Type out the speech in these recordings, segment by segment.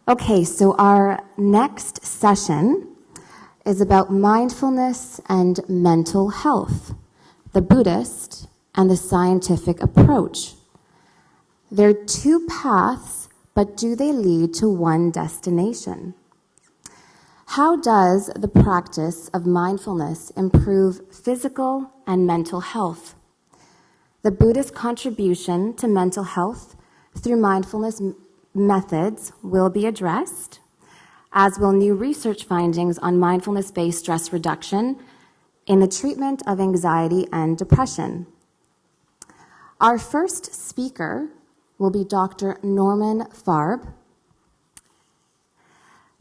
Okay, so our next session is about mindfulness and mental health, the Buddhist and the scientific approach. There are two paths, but do they lead to one destination? How does the practice of mindfulness improve physical and mental health? The Buddhist contribution to mental health through mindfulness methods will be addressed, as will new research findings on mindfulness-based stress reduction in the treatment of anxiety and depression. Our first speaker will be Dr. Norman Farb.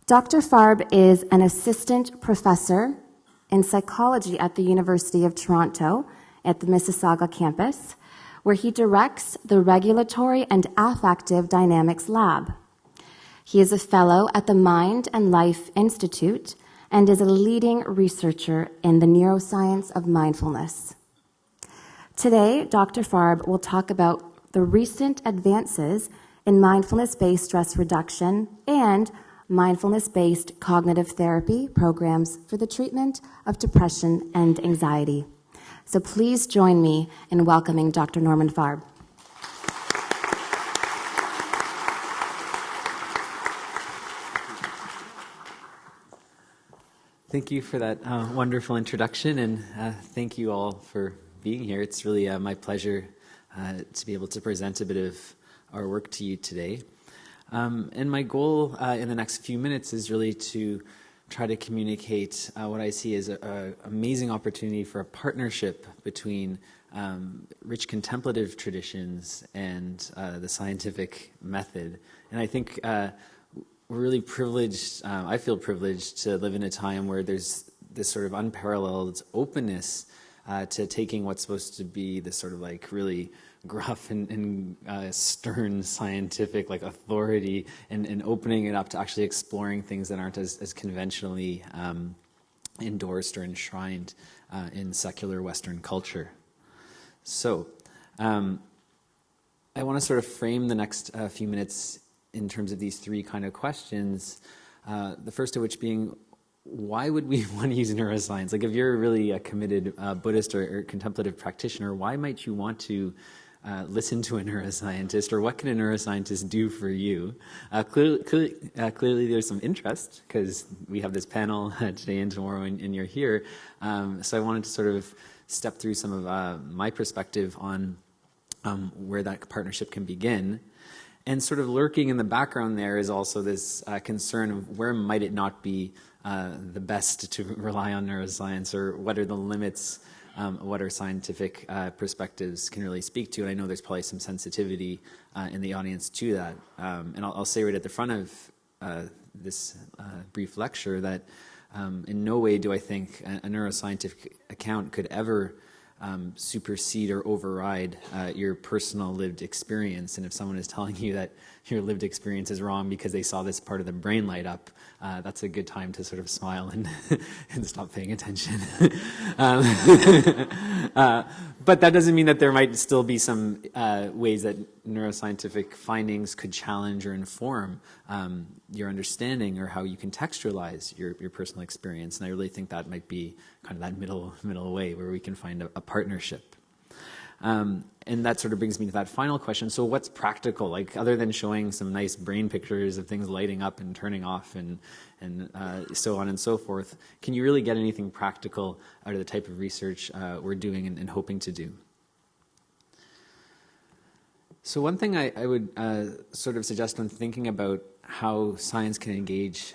Dr. Farb is an assistant professor in psychology at the University of Toronto at the Mississauga campus, where he directs the Regulatory and Affective Dynamics Lab. He is a fellow at the Mind and Life Institute and is a leading researcher in the neuroscience of mindfulness. Today, Dr. Farb will talk about the recent advances in mindfulness-based stress reduction and mindfulness-based cognitive therapy programs for the treatment of depression and anxiety. So please join me in welcoming Dr. Norman Farb. Thank you for that wonderful introduction, and thank you all for being here. It's really my pleasure to be able to present a bit of our work to you today. And my goal in the next few minutes is really to try to communicate what I see as an amazing opportunity for a partnership between rich contemplative traditions and the scientific method. And I think we're really privileged, I feel privileged to live in a time where there's this sort of unparalleled openness to taking what's supposed to be this sort of like really gruff and stern scientific like authority and opening it up to actually exploring things that aren't as conventionally endorsed or enshrined in secular Western culture. So I want to sort of frame the next few minutes in terms of these three kind of questions, the first of which being, why would we want to use neuroscience? Like if you're really a committed Buddhist or contemplative practitioner, why might you want to listen to a neuroscientist, or what can a neuroscientist do for you? Clearly there's some interest because we have this panel today and tomorrow and you're here. So I wanted to sort of step through some of my perspective on where that partnership can begin. And sort of lurking in the background there is also this concern of where might it not be the best to rely on neuroscience, or what are the limits, what our scientific perspectives can really speak to. And I know there's probably some sensitivity in the audience to that. And I'll say right at the front of this brief lecture that in no way do I think a neuroscientific account could ever supersede or override your personal lived experience. And if someone is telling you that your lived experience is wrong because they saw this part of the brain light up, that's a good time to sort of smile and and stop paying attention. But that doesn't mean that there might still be some ways that neuroscientific findings could challenge or inform your understanding or how you contextualize your personal experience. And I really think that might be kind of that middle way where we can find a partnership. And that sort of brings me to that final question. So what's practical? Like, other than showing some nice brain pictures of things lighting up and turning off and so on and so forth, can you really get anything practical out of the type of research we're doing and hoping to do? So one thing I would sort of suggest when thinking about how science can engage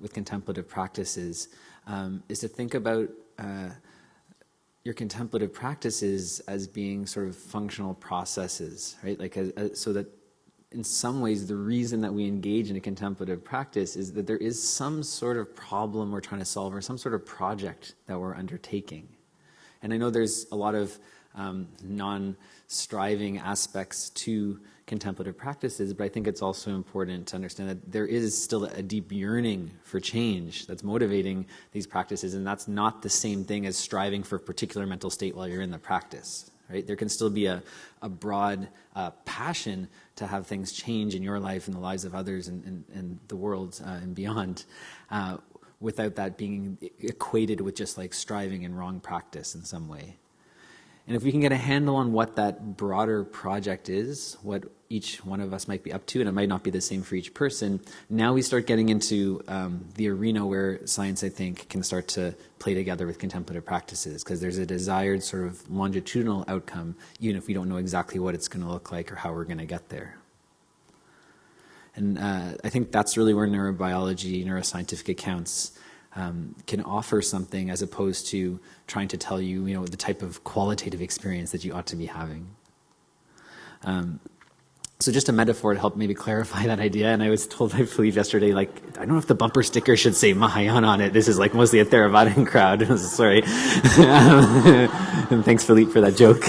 with contemplative practices is to think about your contemplative practices as being sort of functional processes, right? Like so that in some ways the reason that we engage in a contemplative practice is that there is some sort of problem we're trying to solve or some sort of project that we're undertaking. And I know there's a lot of non-striving aspects to contemplative practices, but I think it's also important to understand that there is still a deep yearning for change that's motivating these practices, and that's not the same thing as striving for a particular mental state while you're in the practice, right? There can still be a broad passion to have things change in your life and the lives of others and the world and beyond, without that being equated with just like striving and wrong practice in some way. And if we can get a handle on what that broader project is, what each one of us might be up to, and it might not be the same for each person, now we start getting into the arena where science, I think, can start to play together with contemplative practices, because there's a desired sort of longitudinal outcome, even if we don't know exactly what it's going to look like or how we're going to get there. And I think that's really where neurobiology, neuroscientific accounts can offer something, as opposed to trying to tell you, the type of qualitative experience that you ought to be having. So just a metaphor to help maybe clarify that idea. And I was told by Philippe yesterday, I don't know if the bumper sticker should say Mahayana on it. This is mostly a Theravadan crowd. Sorry. And thanks, Philippe, for that joke.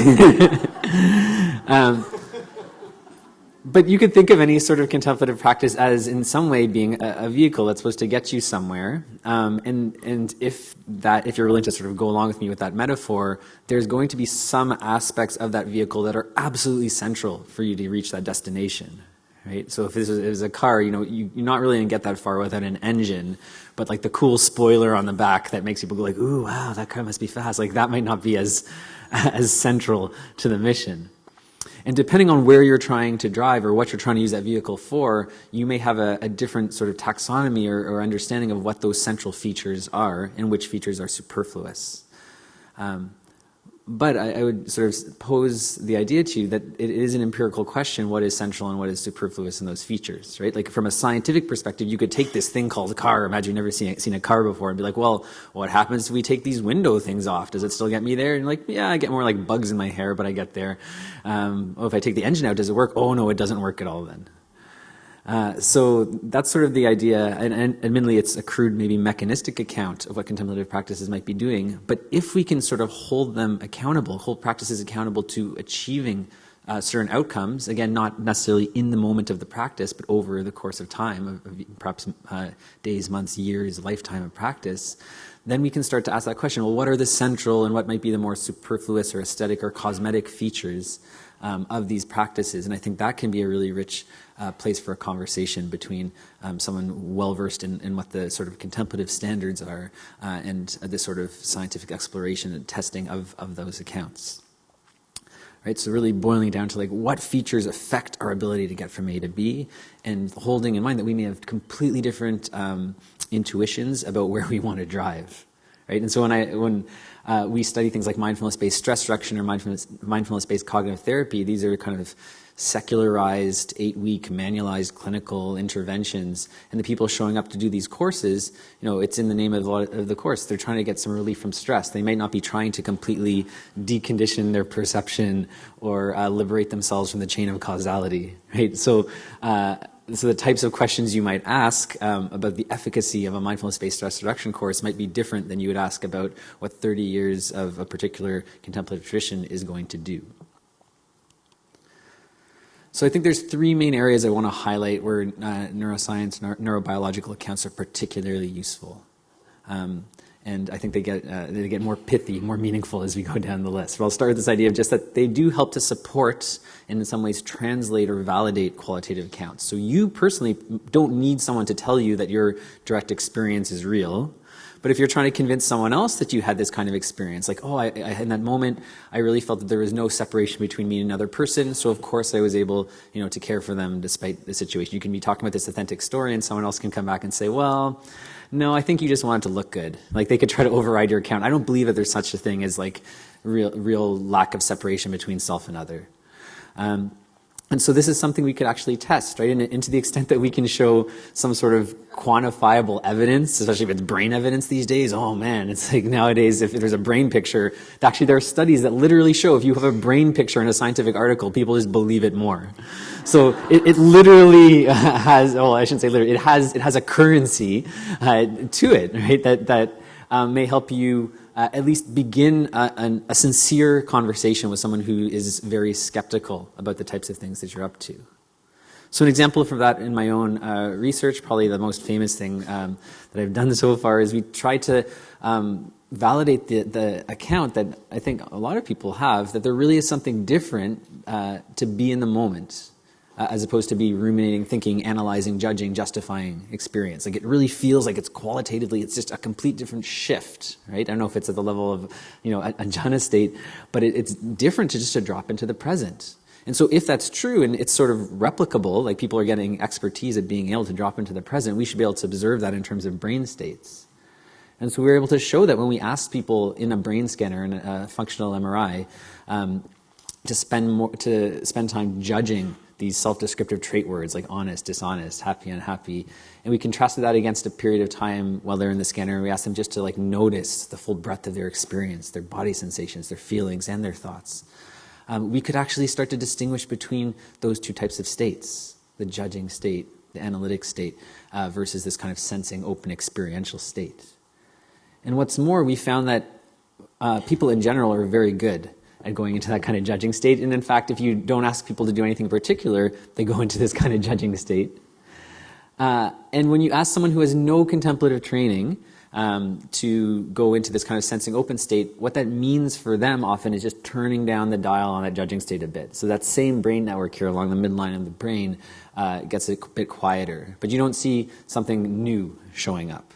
But you could think of any sort of contemplative practice as, in some way, being a vehicle that's supposed to get you somewhere. And if you're willing to sort of go along with me with that metaphor, there's going to be some aspects of that vehicle that are absolutely central for you to reach that destination, right? So if it was a car, you're not really going to get that far without an engine, but the cool spoiler on the back that makes people go ooh, wow, that car must be fast. That might not be as central to the mission. And depending on where you're trying to drive or what you're trying to use that vehicle for, you may have a different sort of taxonomy or understanding of what those central features are and which features are superfluous. But I would sort of pose the idea to you that it is an empirical question, what is central and what is superfluous in those features, right? From a scientific perspective, you could take this thing called a car, imagine you've never seen a car before, and be well, what happens if we take these window things off? Does it still get me there? And yeah, I get more bugs in my hair, but I get there. If I take the engine out, does it work? Oh no, it doesn't work at all then. So that's sort of the idea, and admittedly it's a crude, maybe mechanistic account of what contemplative practices might be doing, but if we can sort of hold practices accountable to achieving certain outcomes, again, not necessarily in the moment of the practice, but over the course of time, of perhaps days, months, years, lifetime of practice, then we can start to ask that question, what are the central and what might be the more superfluous or aesthetic or cosmetic features of these practices? And I think that can be a really rich place for a conversation between someone well-versed in what the sort of contemplative standards are and this sort of scientific exploration and testing of those accounts. Right, so really boiling down to what features affect our ability to get from A to B, and holding in mind that we may have completely different intuitions about where we want to drive. Right, and so when we study things like mindfulness-based stress reduction or mindfulness-based cognitive therapy, these are kind of secularized, 8-week manualized clinical interventions, and the people showing up to do these courses, it's in the name of the course. They're trying to get some relief from stress. They may not be trying to completely decondition their perception or liberate themselves from the chain of causality, right? So the types of questions you might ask about the efficacy of a mindfulness-based stress reduction course might be different than you would ask about what 30 years of a particular contemplative tradition is going to do. So I think there's 3 main areas I want to highlight where neuroscience, neurobiological accounts are particularly useful. And I think they get more pithy, more meaningful as we go down the list. But I'll start with this idea of just that they do help to support and in some ways translate or validate qualitative accounts. So you personally don't need someone to tell you that your direct experience is real. But if you're trying to convince someone else that you had this kind of experience, in that moment, I really felt that there was no separation between me and another person, so of course I was able, to care for them despite the situation. You can be talking about this authentic story and someone else can come back and say, well, no, I think you just wanted to look good. They could try to override your account. I don't believe that there's such a thing as real lack of separation between self and other. And so this is something we could actually test, right? And to the extent that we can show some sort of quantifiable evidence, especially if it's brain evidence these days, oh man, it's nowadays if there's a brain picture, actually there are studies that literally show if you have a brain picture in a scientific article, people just believe it more. So it literally has, I shouldn't say literally, it has a currency to it, right? That may help you at least begin a sincere conversation with someone who is very skeptical about the types of things that you're up to. So an example of that in my own research, probably the most famous thing that I've done so far, is we try to validate the account that I think a lot of people have, that there really is something different to be in the moment, as opposed to be ruminating, thinking, analyzing, judging, justifying experience. Like, it really feels like it's qualitatively, it's just a complete different shift, right? I don't know if it's at the level of, a jhana state, but it's different to just to drop into the present. And so if that's true, and it's sort of replicable, like people are getting expertise at being able to drop into the present, we should be able to observe that in terms of brain states. And so we were able to show that when we asked people in a brain scanner, in a functional MRI, to spend time judging these self-descriptive trait words like honest, dishonest, happy, unhappy, and we contrasted that against a period of time while they're in the scanner, and we asked them just to notice the full breadth of their experience, their body sensations, their feelings, and their thoughts. We could actually start to distinguish between those two types of states, the judging state, the analytic state, versus this kind of sensing, open, experiential state. And what's more, we found that people in general are very good at going into that kind of judging state. And in fact, if you don't ask people to do anything in particular, they go into this kind of judging state. And when you ask someone who has no contemplative training to go into this kind of sensing open state, what that means for them often is just turning down the dial on that judging state a bit. So that same brain network here along the midline of the brain gets a bit quieter. But you don't see something new showing up.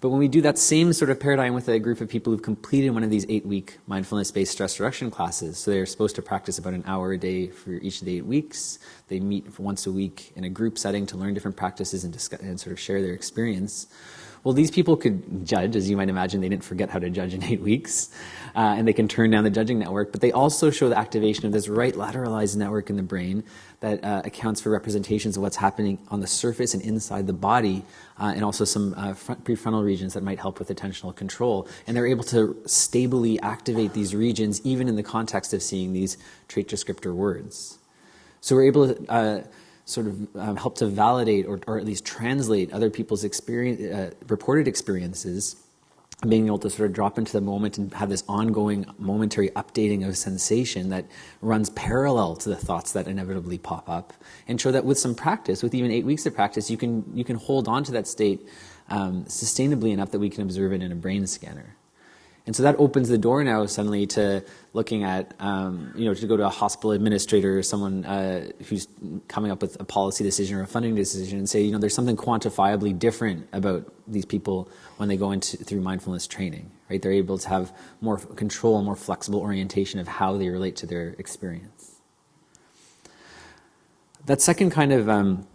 But when we do that same sort of paradigm with a group of people who've completed one of these 8-week mindfulness-based stress reduction classes, so they're supposed to practice about an hour a day for each of the 8 weeks. They meet once a week in a group setting to learn different practices and sort of share their experience. Well, these people could judge, as you might imagine. They didn't forget how to judge in 8 weeks, and they can turn down the judging network. But they also show the activation of this right lateralized network in the brain that accounts for representations of what's happening on the surface and inside the body, and also some prefrontal regions that might help with attentional control. And they're able to stably activate these regions even in the context of seeing these trait descriptor words. So we're able to help to validate or at least translate other people's reported experiences, being able to sort of drop into the moment and have this ongoing momentary updating of sensation that runs parallel to the thoughts that inevitably pop up, and show that with some practice, with even 8 weeks of practice, you can hold on to that state sustainably enough that we can observe it in a brain scanner. And so that opens the door now suddenly to looking at, to go to a hospital administrator or someone who's coming up with a policy decision or a funding decision and say, there's something quantifiably different about these people when they go through mindfulness training, right? They're able to have more control and more flexible orientation of how they relate to their experience. That second kind of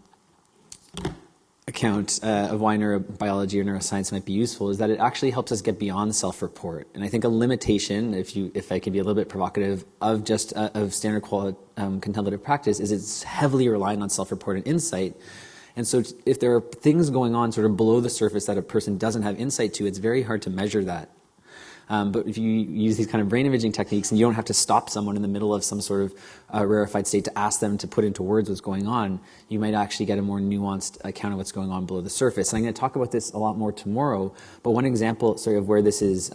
account of why neurobiology or neuroscience might be useful is that it actually helps us get beyond self-report. And I think a limitation, if I can be a little bit provocative, of standard contemplative practice is it's heavily reliant on self-report and insight. And so if there are things going on sort of below the surface that a person doesn't have insight to, it's very hard to measure that. But if you use these kind of brain imaging techniques and you don't have to stop someone in the middle of some sort of rarefied state to ask them to put into words what's going on, you might actually get a more nuanced account of what's going on below the surface. And I'm going to talk about this a lot more tomorrow, but one example of where this is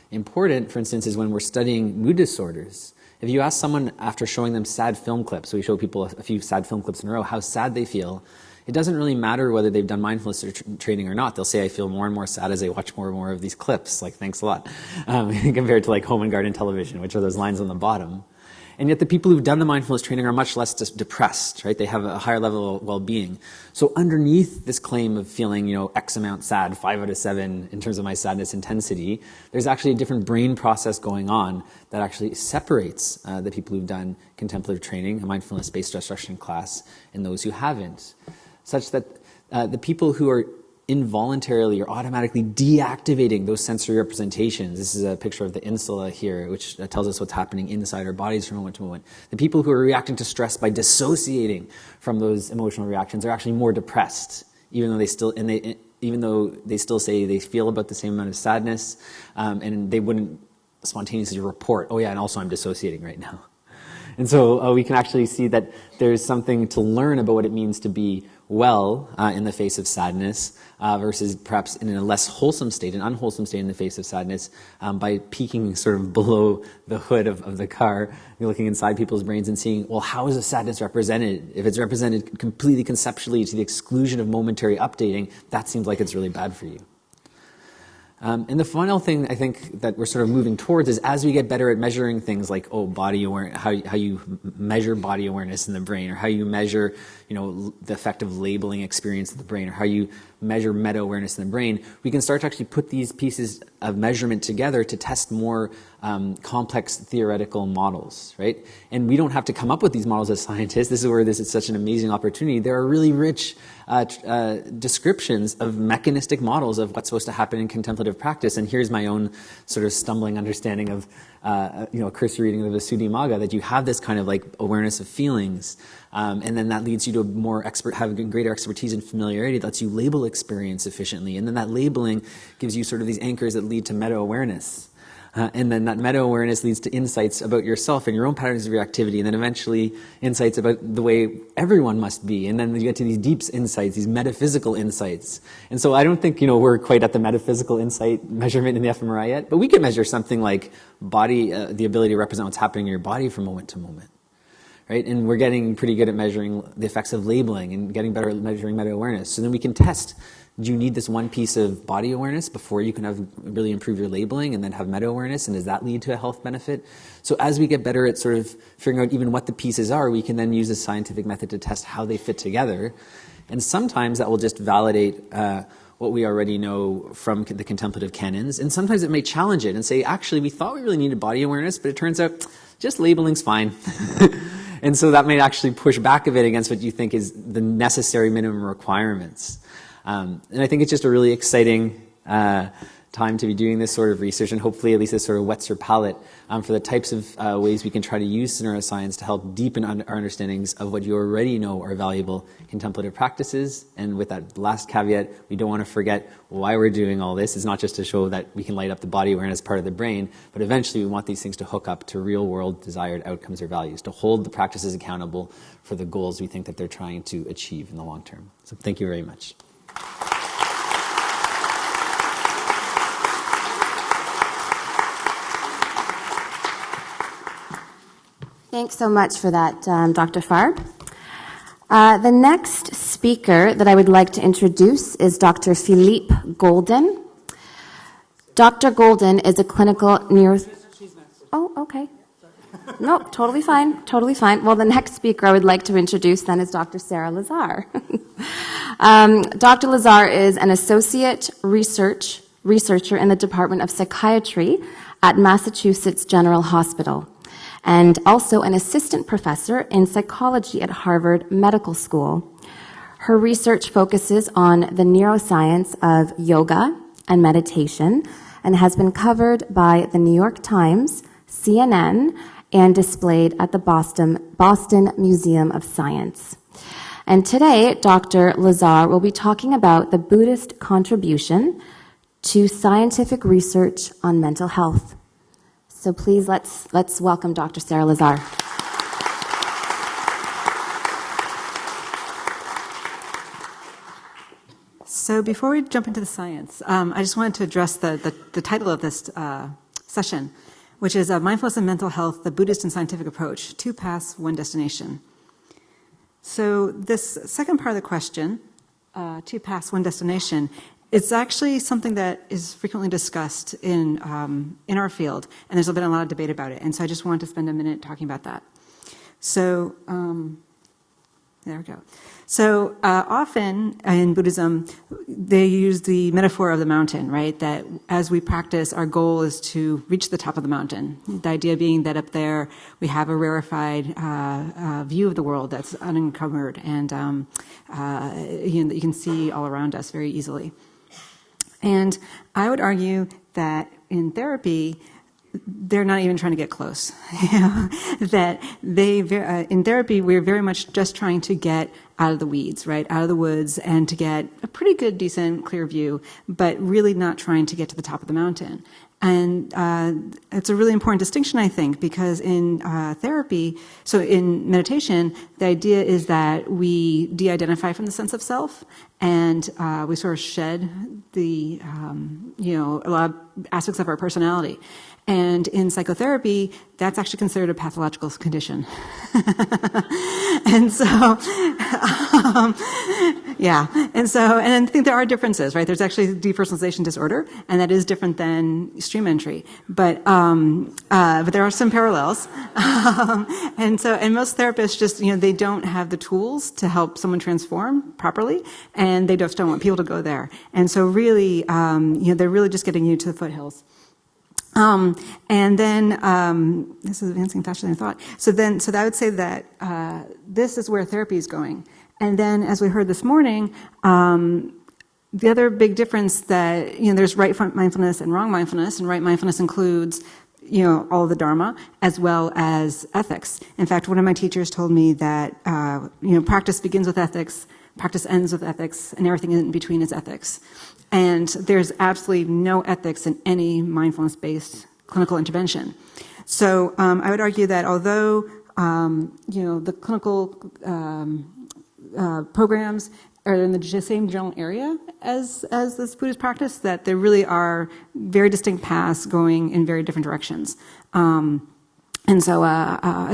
important, for instance, is when we're studying mood disorders. If you ask someone after showing them sad film clips, so we show people a few sad film clips in a row, how sad they feel, it doesn't really matter whether they've done mindfulness training or not. They'll say, I feel more and more sad as I watch more and more of these clips. Thanks a lot. Compared to home and garden television, which are those lines on the bottom. And yet the people who've done the mindfulness training are much less depressed, right? They have a higher level of well-being. So underneath this claim of feeling, X amount sad, 5 out of 7 in terms of my sadness intensity, there's actually a different brain process going on that actually separates the people who've done contemplative training, a mindfulness-based stress reduction class, and those who haven't. Such that the people who are involuntarily or automatically deactivating those sensory representations, this is a picture of the insula here, which tells us what's happening inside our bodies from moment to moment. The people who are reacting to stress by dissociating from those emotional reactions are actually more depressed, even though they still say they feel about the same amount of sadness, and they wouldn't spontaneously report, oh yeah, and also I'm dissociating right now. And so we can actually see that there's something to learn about what it means to be well in the face of sadness versus perhaps in a less wholesome state, an unwholesome state in the face of sadness, by peeking sort of below the hood of the car, you're looking inside people's brains and seeing, well, how is the sadness represented? If it's represented completely conceptually to the exclusion of momentary updating, that seems like it's really bad for you. And the final thing I think that we're sort of moving towards is as we get better at measuring things like, body awareness, how you measure body awareness in the brain, or how you measure, the effect of labeling experience in the brain, or how you measure meta-awareness in the brain, we can start to actually put these pieces of measurement together to test more complex theoretical models, right? And we don't have to come up with these models as scientists. This is where this is such an amazing opportunity. There are really rich descriptions of mechanistic models of what's supposed to happen in contemplative practice. And here's my own sort of stumbling understanding of, a cursory reading of the Visuddhimagga, that you have this kind of like awareness of feelings. And then that leads you to having greater expertise and familiarity that lets you label experience efficiently. And then that labeling gives you sort of these anchors that lead to meta-awareness. And then that meta-awareness leads to insights about yourself and your own patterns of reactivity, and then eventually insights about the way everyone must be. And then you get to these deep insights, these metaphysical insights. And so I don't think, we're quite at the metaphysical insight measurement in the fMRI yet, but we can measure something like body, the ability to represent what's happening in your body from moment to moment. Right? And we're getting pretty good at measuring the effects of labeling and getting better at measuring meta-awareness. So then we can test, do you need this one piece of body awareness before you can really improve your labeling and then have meta-awareness? And does that lead to a health benefit? So as we get better at sort of figuring out even what the pieces are, we can then use a scientific method to test how they fit together. And sometimes that will just validate what we already know from the contemplative canons. And sometimes it may challenge it and say, actually, we thought we really needed body awareness, but it turns out just labeling's fine. And so that may actually push back a bit against what you think is the necessary minimum requirements. And I think it's just a really exciting time to be doing this sort of research, and hopefully at least this sort of whets your palate for the types of ways we can try to use neuroscience to help deepen our understandings of what you already know are valuable contemplative practices. And with that last caveat, we don't want to forget why we're doing all this. It's not just to show that we can light up the body awareness part of the brain, but eventually we want these things to hook up to real-world desired outcomes or values, to hold the practices accountable for the goals we think that they're trying to achieve in the long term. So thank you very much. Thanks so much for that, Dr. Farb. The next speaker that I would like to introduce is Dr. Philippe Goldin. Dr. Goldin is a clinical Oh, okay. No, totally fine, totally fine. Well, the next speaker I would like to introduce then is Dr. Sara Lazar. Dr. Lazar is an associate researcher in the Department of Psychiatry at Massachusetts General Hospital, and also an assistant professor in psychology at Harvard Medical School. Her research focuses on the neuroscience of yoga and meditation and has been covered by the New York Times, CNN, and displayed at the Boston Museum of Science. And today, Dr. Lazar will be talking about the Buddhist contribution to scientific research on mental health. So please, let's welcome Dr. Sara Lazar. So before we jump into the science, I just wanted to address the title of this session, which is Mindfulness and Mental Health, the Buddhist and Scientific Approach, 2 Paths, 1 Destination. So this second part of the question, 2 Paths, 1 Destination, it's actually something that is frequently discussed in our field, and there's been a lot of debate about it. And so I just wanted to spend a minute talking about that. So there we go. So often in Buddhism, they use the metaphor of the mountain, right? That as we practice, our goal is to reach the top of the mountain. The idea being that up there we have a rarefied view of the world that's unencumbered, and you can see all around us very easily. And I would argue that in therapy, they're not even trying to get close. That in therapy, we're very much just trying to get out of the weeds, right? Out of the woods, and to get a pretty good, decent, clear view, but really not trying to get to the top of the mountain. And it's a really important distinction, I think, because in therapy, so in meditation, the idea is that we de-identify from the sense of self, and we sort of shed a lot of aspects of our personality. And in psychotherapy, that's actually considered a pathological condition. And so, yeah. And I think there are differences, right? There's actually depersonalization disorder, and that is different than stream entry. But there are some parallels. And most therapists just, they don't have the tools to help someone transform properly, and they just don't want people to go there. And so really, they're really just getting you to the foothills. This is advancing faster than I thought. So I would say that this is where therapy is going. And then, as we heard this morning, the other big difference that, there's right mindfulness and wrong mindfulness, and right mindfulness includes, all of the Dharma, as well as ethics. In fact, one of my teachers told me that, practice begins with ethics, practice ends with ethics, and everything in between is ethics. And there's absolutely no ethics in any mindfulness-based clinical intervention. So I would argue that although the clinical programs are in the same general area as this Buddhist practice, that there really are very distinct paths going in very different directions. It's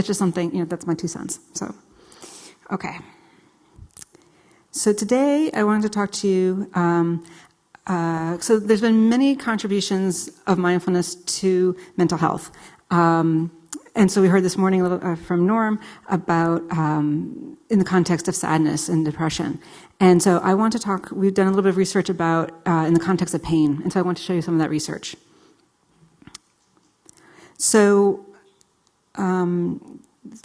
just something, that's my 2 cents. So, okay. So today I wanted to talk to you. So there's been many contributions of mindfulness to mental health. And so we heard this morning a little from Norm about in the context of sadness and depression. And so I want to talk, we've done a little bit of research about in the context of pain. And so I want to show you some of that research. So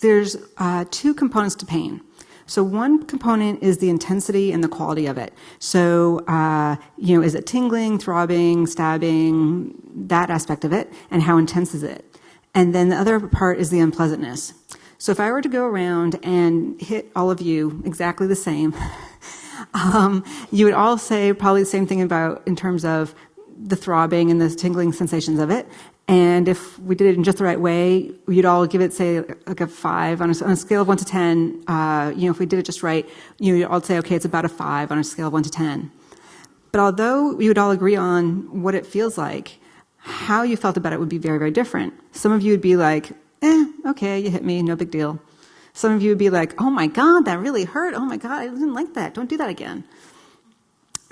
there's 2 components to pain. So one component is the intensity and the quality of it. So, is it tingling, throbbing, stabbing, that aspect of it, and how intense is it? And then the other part is the unpleasantness. So if I were to go around and hit all of you exactly the same, you would all say probably the same thing in terms of the throbbing and the tingling sensations of it. And if we did it in just the right way, you'd all give it, say, like a 5 on a scale of 1 to 10. If we did it just right, you'd all say, okay, it's about a 5 on a scale of 1 to 10. But although we would all agree on what it feels like, how you felt about it would be very, very different. Some of you would be like, okay, you hit me, no big deal. Some of you would be like, oh my God, that really hurt. Oh my God, I didn't like that. Don't do that again.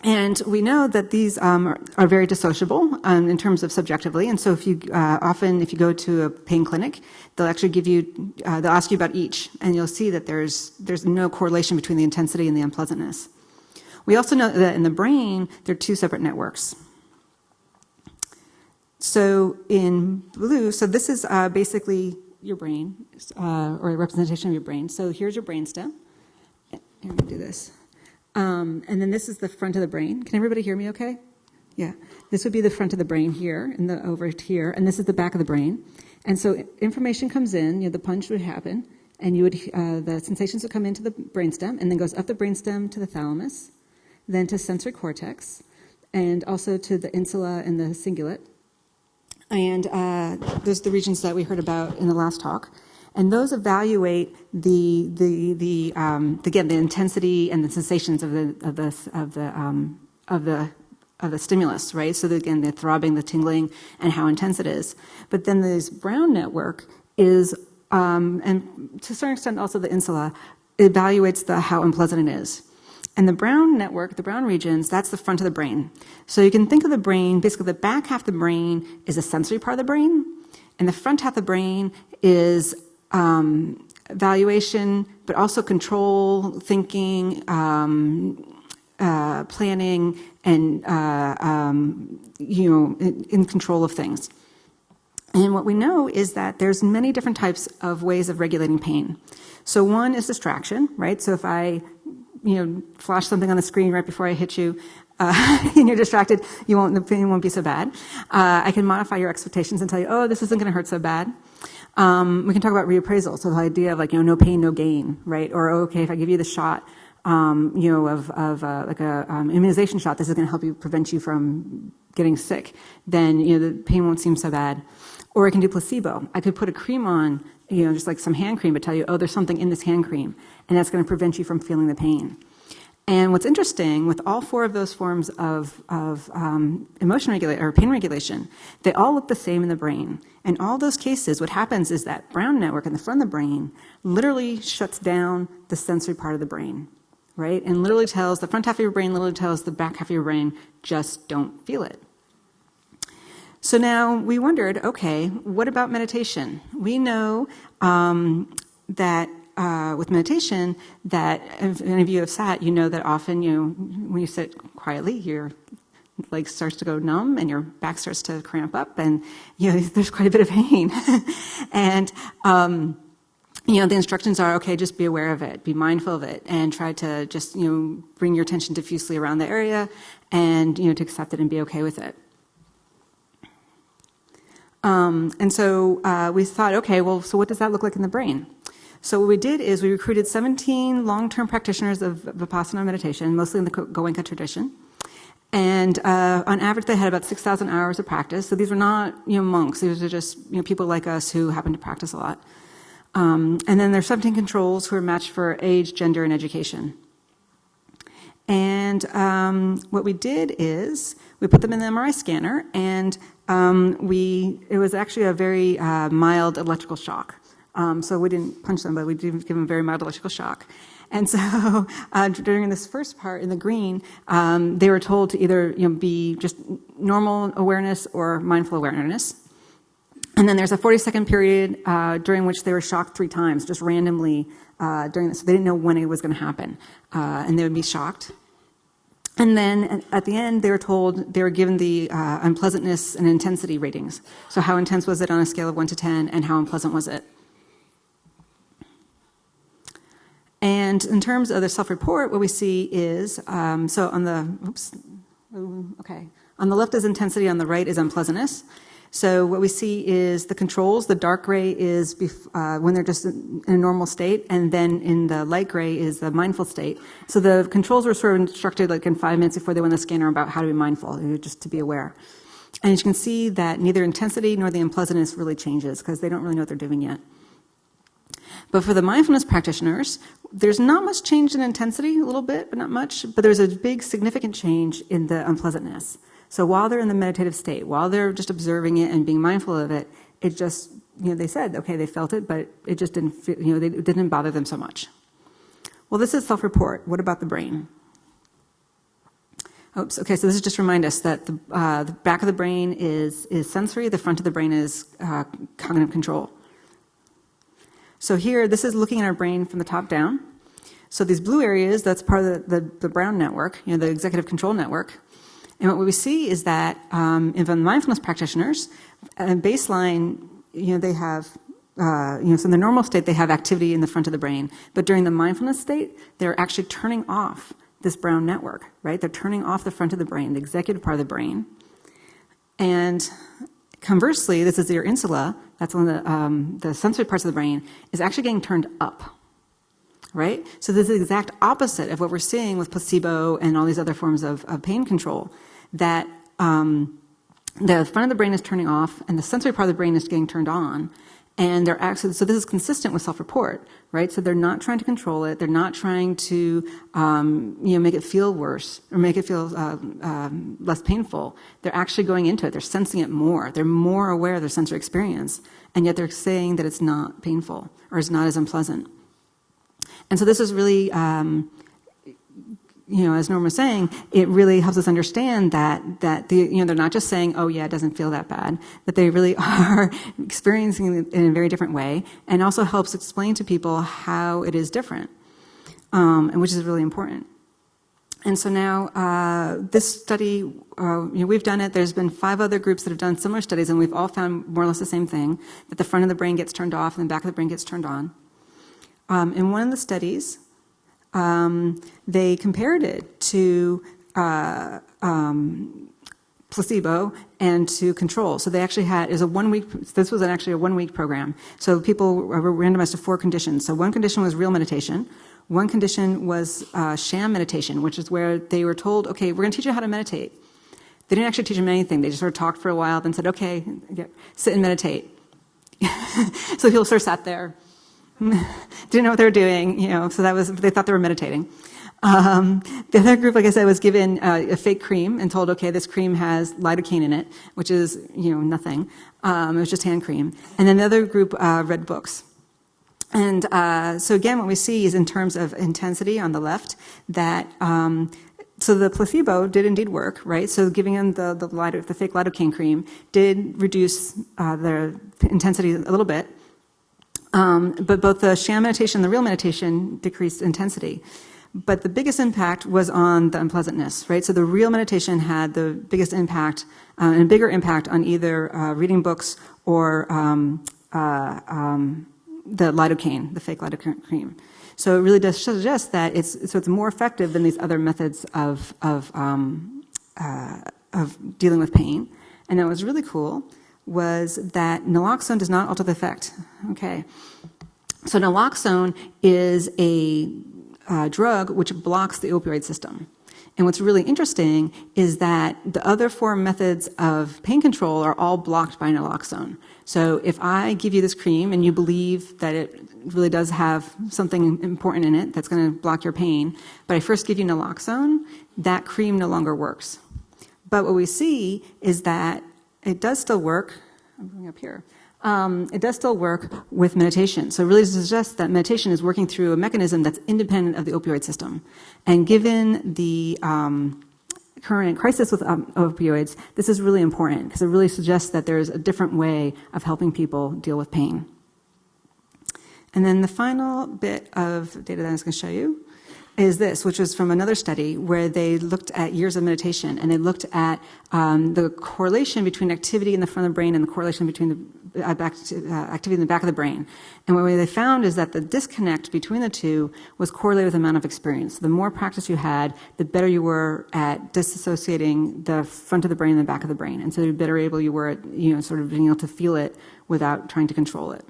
And we know that these are very dissociable in terms of subjectively. And so if you go to a pain clinic, they'll actually they'll ask you about each, and you'll see that there's no correlation between the intensity and the unpleasantness. We also know that in the brain, there are 2 separate networks. So in blue, so this is basically your brain, or a representation of your brain. So here's your brainstem. Here, I'm going to do this. And then this is the front of the brain. Can everybody hear me okay? Yeah. This would be the front of the brain here, and over here, and this is the back of the brain. And so information comes in, the punch would happen, and the sensations would come into the brainstem, and then goes up the brainstem to the thalamus, then to sensory cortex, and also to the insula and the cingulate. And those are the regions that we heard about in the last talk. And those evaluate the intensity and the sensations of the stimulus, right? So that, again, the throbbing, the tingling, and how intense it is. But then this brown network is, and to a certain extent also the insula, evaluates how unpleasant it is. And the brown network, the brown regions, that's the front of the brain. So you can think of the brain, basically the back half of the brain is a sensory part of the brain, and the front half of the brain is evaluation, but also control, thinking, planning, and in control of things. And what we know is that there's many different types of ways of regulating pain. So one is distraction, right? So if I flash something on the screen right before I hit you, and you're distracted, the pain won't be so bad. I can modify your expectations and tell you, oh, this isn't going to hurt so bad. We can talk about reappraisal, so the idea of no pain, no gain, right? Or okay, if I give you the shot, immunization shot, this is going to help you prevent you from getting sick. Then the pain won't seem so bad. Or I can do placebo. I could put a cream on, just like some hand cream, but tell you, oh, there's something in this hand cream, and that's going to prevent you from feeling the pain. And what's interesting, with all 4 of those forms of emotion regulation or pain regulation, they all look the same in the brain. In all those cases, what happens is that brown network in the front of the brain literally shuts down the sensory part of the brain, right? And literally tells the front half of your brain, literally tells the back half of your brain, just don't feel it. So now we wondered, okay, what about meditation? We know that with meditation, that if any of you have sat, you know that often when you sit quietly, your leg starts to go numb and your back starts to cramp up, and there's quite a bit of pain. And the instructions are, okay, just be aware of it, be mindful of it, and try to just bring your attention diffusely around the area, and to accept it and be okay with it. And so we thought, okay, well, so what does that look like in the brain? So what we did is we recruited 17 long-term practitioners of Vipassana meditation, mostly in the Goenka tradition. And on average, they had about 6,000 hours of practice. So these were not monks. These were just people like us who happen to practice a lot. And then there's 17 controls who are matched for age, gender, and education. And what we did is we put them in the MRI scanner, and it was actually a very mild electrical shock. So we didn't punch them, but we did give them a very mild electrical shock. And so during this first part in the green, they were told to either be just normal awareness or mindful awareness. And then there's a 40-second period during which they were shocked 3 times, just randomly during this. So they didn't know when it was going to happen, and they would be shocked. And then at the end, they were given the unpleasantness and intensity ratings. So how intense was it on a scale of 1 to 10, and how unpleasant was it? And in terms of the self-report, what we see is, so on the left is intensity, on the right is unpleasantness. So what we see is the controls. The dark gray is when they're just in a normal state, and then in the light gray is the mindful state. So the controls were sort of instructed like in 5 minutes before they went to the scanner about how to be mindful, just to be aware. And you can see that neither intensity nor the unpleasantness really changes because they don't really know what they're doing yet. But for the mindfulness practitioners, there's not much change in intensity, a little bit, but not much. But there's a big, significant change in the unpleasantness. So while they're in the meditative state, while they're just observing it and being mindful of it, it just, they said, okay, they felt it, but it just didn't, it didn't bother them so much. Well, this is self-report. What about the brain? Oops. Okay, so this is just to remind us that the back of the brain is sensory, the front of the brain is cognitive control. So here, this is looking at our brain from the top down. So these blue areas, that's part of the brown network, the executive control network. And what we see is that in the mindfulness practitioners, at baseline, they have, so in the normal state, they have activity in the front of the brain. But during the mindfulness state, they're actually turning off this brown network, right? They're turning off the front of the brain, the executive part of the brain. And conversely, this is your insula, that's one of the sensory parts of the brain, is actually getting turned up, right? So this is the exact opposite of what we're seeing with placebo and all these other forms of pain control, that the front of the brain is turning off and the sensory part of the brain is getting turned on. And they're actually, so this is consistent with self-report, right? So they're not trying to control it. They're not trying to, make it feel worse or make it feel less painful. They're actually going into it. They're sensing it more. They're more aware of their sensory experience, and yet they're saying that it's not painful or it's not as unpleasant. And so this is really, as Norm was saying, it really helps us understand that they're not just saying, oh yeah, it doesn't feel that bad, that they really are experiencing it in a very different way, and also helps explain to people how it is different, and which is really important. And so now this study, we've done it. There's been 5 other groups that have done similar studies, and we've all found more or less the same thing, that the front of the brain gets turned off and the back of the brain gets turned on. In one of the studies, they compared it to placebo and to control. So they actually had, this was actually a 1-week program. So people were randomized to 4 conditions. So one condition was real meditation. One condition was sham meditation, which is where they were told, okay, we're going to teach you how to meditate. They didn't actually teach them anything. They just sort of talked for a while, then said, okay, sit and meditate. So people sort of sat there Didn't know what they were doing, so they thought they were meditating. The other group, like I said, was given a fake cream and told, okay, this cream has lidocaine in it, which is, nothing. It was just hand cream. And then the other group read books. And so again, what we see is in terms of intensity on the left, that so the placebo did indeed work, right? So giving them the fake lidocaine cream did reduce their intensity a little bit. But both the sham meditation and the real meditation decreased intensity. But the biggest impact was on the unpleasantness, right? So the real meditation had the biggest impact and a bigger impact on either reading books or the lidocaine, the fake lidocaine cream. So it really does suggest that it's more effective than these other methods of dealing with pain. And what was really cool was that naloxone does not alter the effect. Okay, so naloxone is a drug which blocks the opioid system. And what's really interesting is that the other four methods of pain control are all blocked by naloxone. So if I give you this cream and you believe that it really does have something important in it that's going to block your pain, but I first give you naloxone, that cream no longer works. But what we see is that it does still work. I'm going up here. It does still work with meditation. So it really suggests that meditation is working through a mechanism that's independent of the opioid system. And given the current crisis with opioids, this is really important because it really suggests that there's a different way of helping people deal with pain. And then the final bit of data that I was going to show you is this, which was from another study where they looked at years of meditation, and they looked at the correlation between activity in the front of the brain and the correlation between the activity in the back of the brain. And what they found is that the disconnect between the two was correlated with the amount of experience. The more practice you had, the better you were at disassociating the front of the brain and the back of the brain. And so the better able you were at, sort of being able to feel it without trying to control it.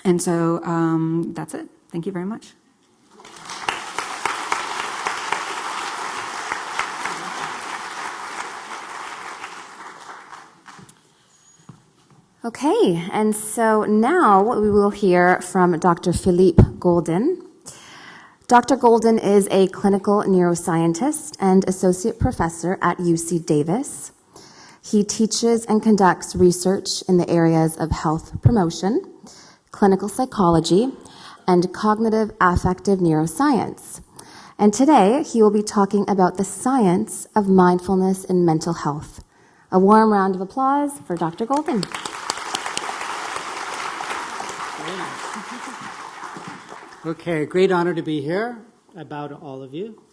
And so that's it. Thank you very much. Okay, and so now we will hear from Dr. Philippe Goldin. Dr. Goldin is a clinical neuroscientist and associate professor at UC Davis. He teaches and conducts research in the areas of health promotion, clinical psychology, and cognitive affective neuroscience. And today, he will be talking about the science of mindfulness in mental health. A warm round of applause for Dr. Goldin. Okay, great honor to be here. I bow to all of you.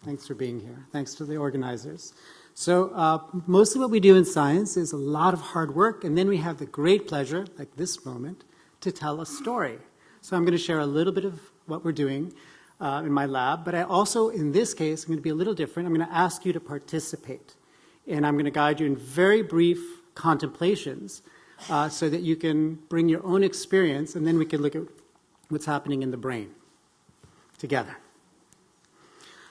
Thanks for being here. Thanks to the organizers. So mostly what we do in science is a lot of hard work, and then we have the great pleasure, like this moment, to tell a story. So I'm going to share a little bit of what we're doing in my lab, but I also, in this case, I'm going to be a little different. I'm going to ask you to participate, and I'm going to guide you in very brief contemplations so that you can bring your own experience, and then we can look at what's happening in the brain together.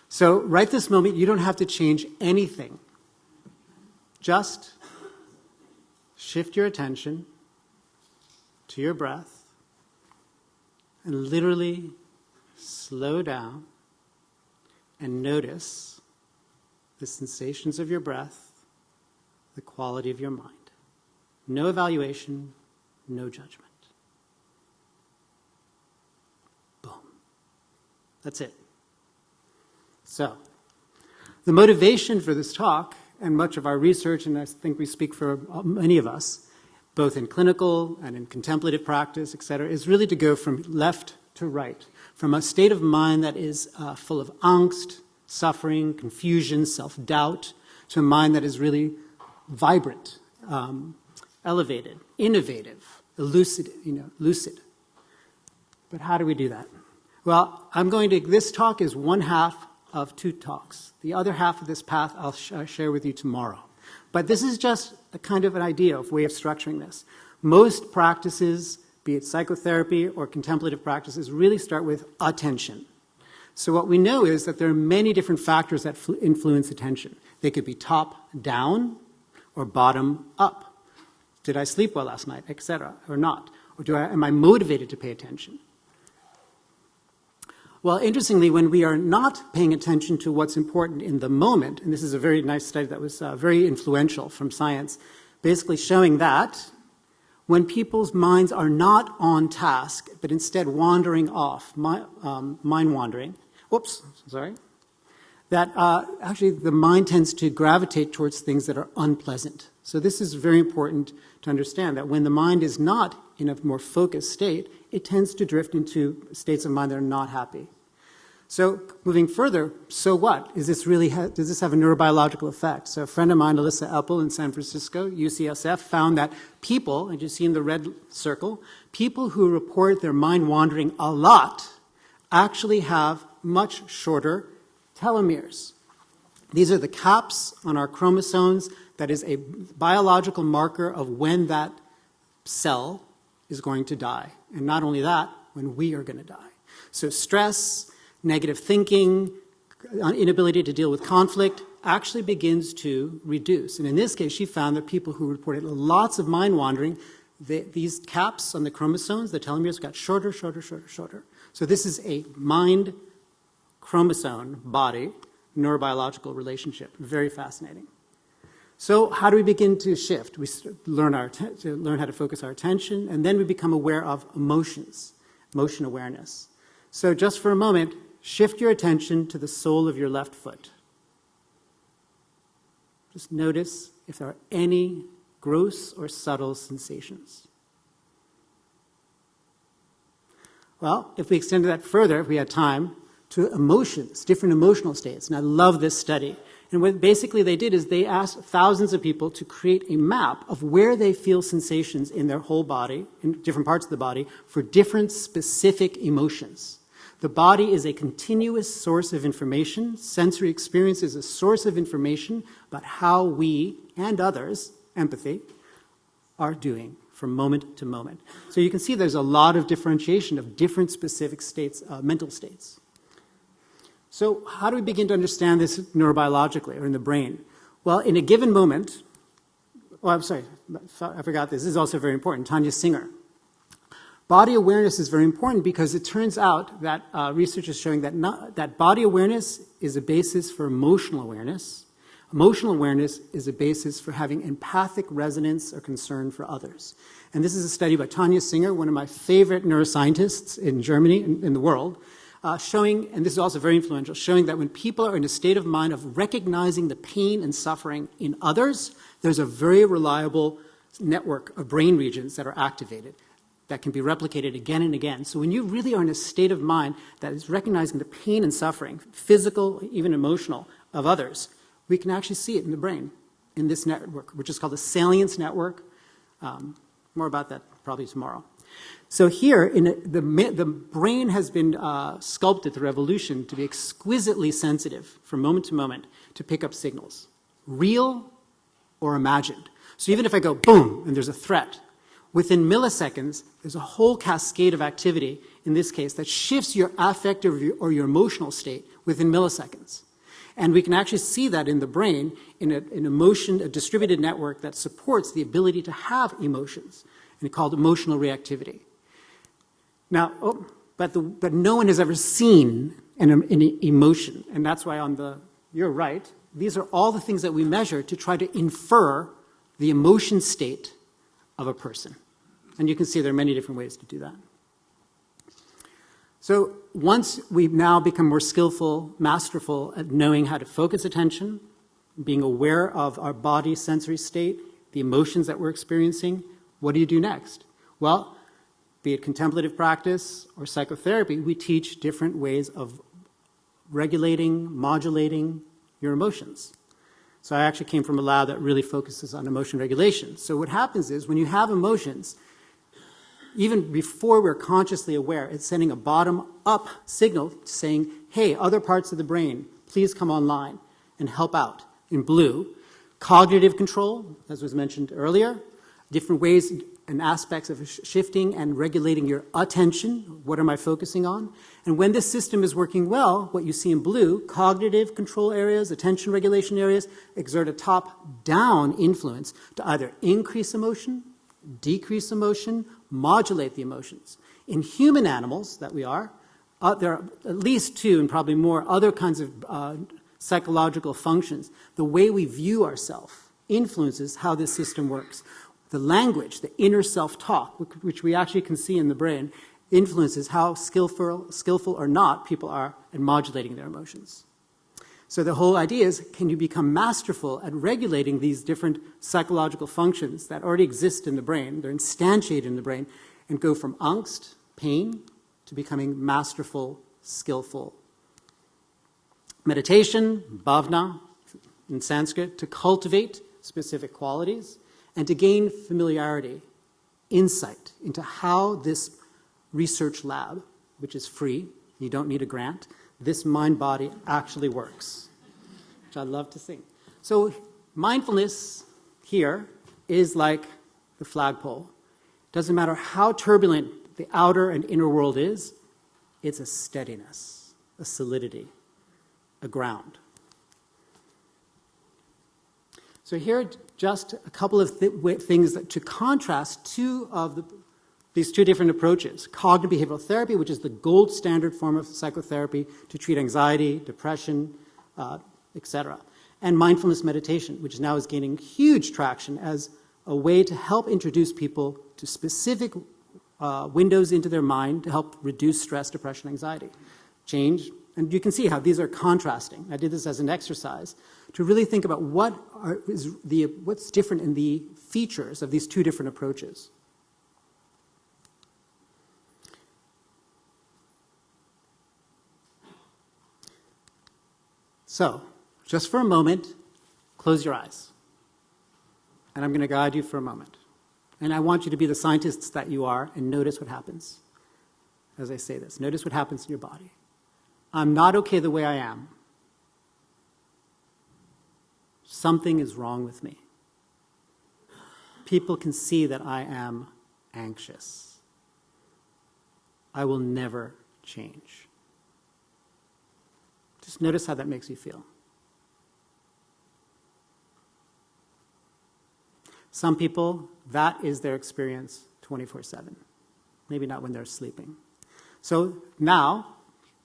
So right this moment, you don't have to change anything. Just shift your attention to your breath and literally slow down and notice the sensations of your breath, the quality of your mind. No evaluation, no judgment. That's it. So, the motivation for this talk, and much of our research, and I think we speak for many of us, both in clinical and in contemplative practice, etc., is really to go from left to right, from a state of mind that is full of angst, suffering, confusion, self-doubt, to a mind that is really vibrant, elevated, innovative, lucid. But how do we do that? Well, this talk is one half of two talks. The other half of this path I'll share with you tomorrow. But this is just a kind of an idea of way of structuring this. Most practices, be it psychotherapy or contemplative practices, really start with attention. So what we know is that there are many different factors that influence attention. They could be top down or bottom up. Did I sleep well last night, etc., or not? Or am I motivated to pay attention? Well, interestingly, when we are not paying attention to what's important in the moment, and this is a very nice study that was very influential from science, basically showing that when people's minds are not on task, but instead wandering off, mind wandering, that actually the mind tends to gravitate towards things that are unpleasant. So this is very important to understand, that when the mind is not in a more focused state, it tends to drift into states of mind that are not happy. So moving further, so what? Does this have a neurobiological effect? So a friend of mine, Alyssa Eppel in San Francisco, UCSF, found that people, and you see in the red circle, people who report their mind wandering a lot actually have much shorter telomeres. These are the caps on our chromosomes that is a biological marker of when that cell is going to die. And not only that, when we are going to die. So stress, negative thinking, inability to deal with conflict actually begins to reduce. And in this case, she found that people who reported lots of mind wandering, these caps on the chromosomes, the telomeres, got shorter, shorter, shorter, shorter. So this is a mind chromosome body neurobiological relationship. Very fascinating. So how do we begin to shift? We learn how to focus our attention, and then we become aware of emotions, emotion awareness. So just for a moment, shift your attention to the sole of your left foot. Just notice if there are any gross or subtle sensations. Well, if we extended that further, if we had time, to emotions, different emotional states. And I love this study. And what basically they did is they asked thousands of people to create a map of where they feel sensations in their whole body, in different parts of the body, for different specific emotions. The body is a continuous source of information. Sensory experience is a source of information about how we and others, empathy, are doing from moment to moment. So you can see there's a lot of differentiation of different specific states, mental states. So how do we begin to understand this neurobiologically or in the brain? Well, in a given moment, I forgot this. This is also very important. Tanya Singer. Body awareness is very important because it turns out that research is showing that body awareness is a basis for emotional awareness. Emotional awareness is a basis for having empathic resonance or concern for others. And this is a study by Tanya Singer, one of my favorite neuroscientists in Germany, in the world, showing, and this is also very influential, showing that when people are in a state of mind of recognizing the pain and suffering in others, there's a very reliable network of brain regions that are activated that can be replicated again and again. So when you really are in a state of mind that is recognizing the pain and suffering, physical, even emotional, of others, we can actually see it in the brain, in this network, which is called the salience network. More about that probably tomorrow. So here, the brain has been sculpted through evolution to be exquisitely sensitive from moment to moment to pick up signals, real or imagined. So even if I go boom and there's a threat, within milliseconds, there's a whole cascade of activity, in this case, that shifts your affective or your emotional state within milliseconds. And we can actually see that in the brain in a distributed network that supports the ability to have emotions, and it's called emotional reactivity. Now, but no one has ever seen an emotion, and that's why you're right, these are all the things that we measure to try to infer the emotion state of a person. And you can see there are many different ways to do that. So once we've now become more skillful, masterful at knowing how to focus attention, being aware of our body's sensory state, the emotions that we're experiencing, what do you do next? Well, be it contemplative practice or psychotherapy, we teach different ways of regulating, modulating your emotions. So I actually came from a lab that really focuses on emotion regulation. So what happens is when you have emotions, even before we're consciously aware, it's sending a bottom-up signal saying, hey, other parts of the brain, please come online and help out. In blue, cognitive control, as was mentioned earlier, different ways and aspects of shifting and regulating your attention. What am I focusing on? And when this system is working well, what you see in blue, cognitive control areas, attention regulation areas, exert a top-down influence to either increase emotion, decrease emotion, modulate the emotions. In human animals that we are, there are at least two and probably more other kinds of psychological functions. The way we view ourselves influences how this system works. The language, the inner self-talk, which we actually can see in the brain, influences how skillful or not people are in modulating their emotions. So the whole idea is, can you become masterful at regulating these different psychological functions that already exist in the brain, they're instantiated in the brain, and go from angst, pain, to becoming masterful, skillful. Meditation, bhavna, in Sanskrit, to cultivate specific qualities and to gain familiarity, insight into how this research lab, which is free, you don't need a grant, this mind-body actually works, which I love to sing. So mindfulness here is like the flagpole. Doesn't matter how turbulent the outer and inner world is, it's a steadiness, a solidity, a ground. So here are just a couple of things that, to contrast these two different approaches. Cognitive behavioral therapy, which is the gold standard form of psychotherapy to treat anxiety, depression, etc. And mindfulness meditation, which now is gaining huge traction as a way to help introduce people to specific windows into their mind to help reduce stress, depression, anxiety, change. And you can see how these are contrasting. I did this as an exercise to really think about what's different in the features of these two different approaches. So, just for a moment, close your eyes. And I'm going to guide you for a moment. And I want you to be the scientists that you are and notice what happens as I say this. Notice what happens in your body. I'm not okay the way I am. Something is wrong with me. People can see that I am anxious. I will never change. Just notice how that makes you feel. Some people, that is their experience 24/7. Maybe not when they're sleeping. So now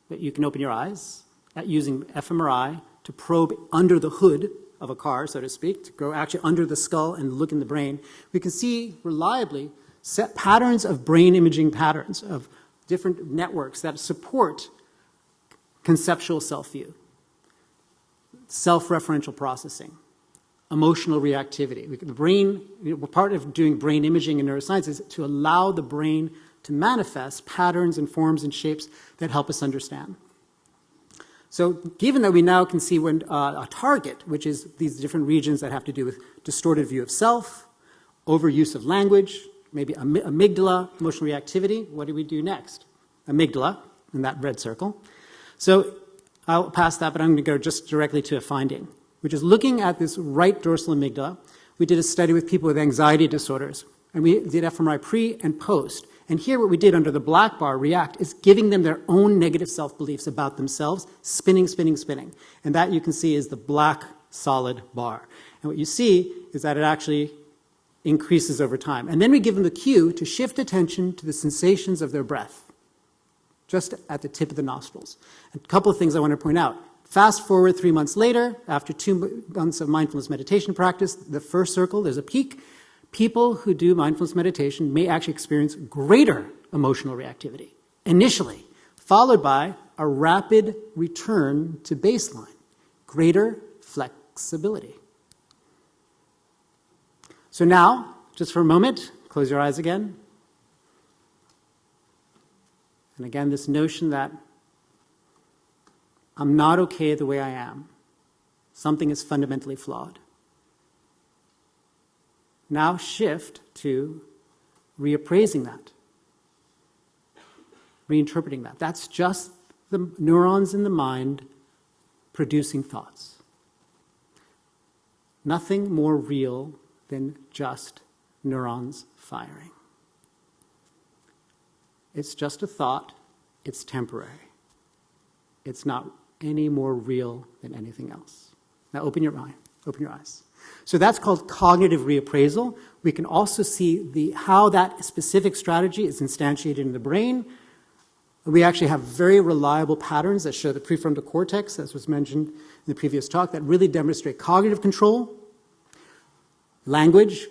that you can open your eyes, using fMRI to probe under the hood of a car, so to speak, to go actually under the skull and look in the brain, we can see reliably set patterns of brain imaging patterns of different networks that support conceptual self-view, self-referential processing, emotional reactivity. The brain, part of doing brain imaging in neuroscience is to allow the brain to manifest patterns and forms and shapes that help us understand. So given that we now can see when a target, which is these different regions that have to do with distorted view of self, overuse of language, maybe amygdala, emotional reactivity, what do we do next? Amygdala, in that red circle. So I'll pass that, but I'm going to go just directly to a finding, which is looking at this right dorsal amygdala. We did a study with people with anxiety disorders, and we did fMRI pre and post. And here what we did under the black bar, react, is giving them their own negative self-beliefs about themselves, spinning, spinning, spinning. And that you can see is the black solid bar. And what you see is that it actually increases over time. And then we give them the cue to shift attention to the sensations of their breath, just at the tip of the nostrils. And a couple of things I want to point out. Fast forward 3 months later, after 2 months of mindfulness meditation practice, the first circle, there's a peak. People who do mindfulness meditation may actually experience greater emotional reactivity initially, followed by a rapid return to baseline, greater flexibility. So now, just for a moment, close your eyes again. And again, this notion that I'm not okay the way I am. Something is fundamentally flawed. Now shift to reappraising that, reinterpreting that. That's just the neurons in the mind producing thoughts. Nothing more real than just neurons firing. It's just a thought. It's temporary. It's not any more real than anything else. Now open your mind. Open your eyes. So that's called cognitive reappraisal. We can also see how that specific strategy is instantiated in the brain. We actually have very reliable patterns that show the prefrontal cortex, as was mentioned in the previous talk, that really demonstrate cognitive control, language,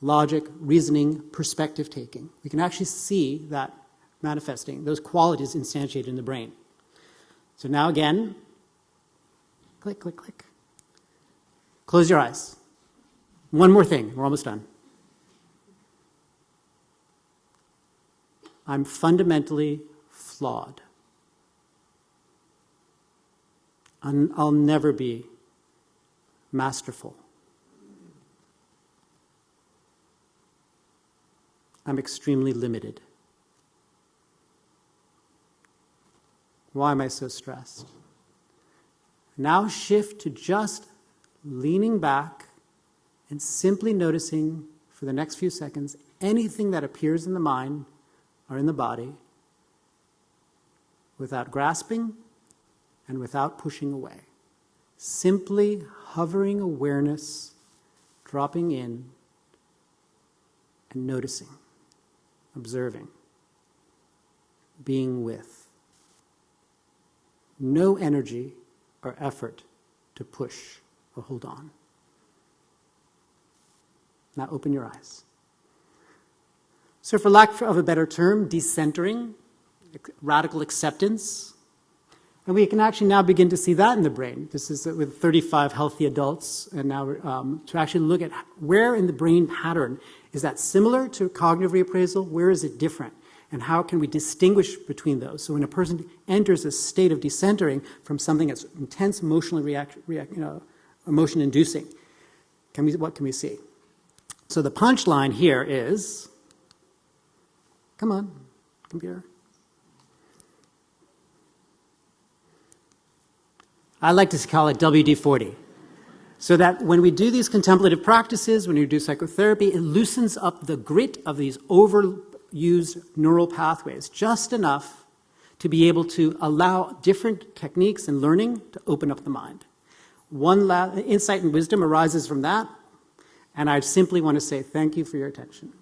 logic, reasoning, perspective taking. We can actually see that manifesting, those qualities instantiated in the brain. So now again, click, click, click. Close your eyes. One more thing, we're almost done. I'm fundamentally flawed. I'll never be masterful. I'm extremely limited. Why am I so stressed? Now shift to just leaning back and simply noticing for the next few seconds anything that appears in the mind or in the body without grasping and without pushing away. Simply hovering awareness, dropping in and noticing, observing, being with. No energy or effort to push or hold on. Now open your eyes. So for lack of a better term, decentering, radical acceptance. And we can actually now begin to see that in the brain. This is with 35 healthy adults, and now to actually look at where in the brain pattern is that similar to cognitive reappraisal, where is it different? And how can we distinguish between those? So when a person enters a state of decentering from something that's intense emotionally emotion-inducing, what can we see? So the punchline here is, come on, computer. I like to call it WD-40. So that when we do these contemplative practices, when we do psychotherapy, it loosens up the grit of these overused neural pathways just enough to be able to allow different techniques and learning to open up the mind. One insight and wisdom arises from that, and I simply want to say thank you for your attention.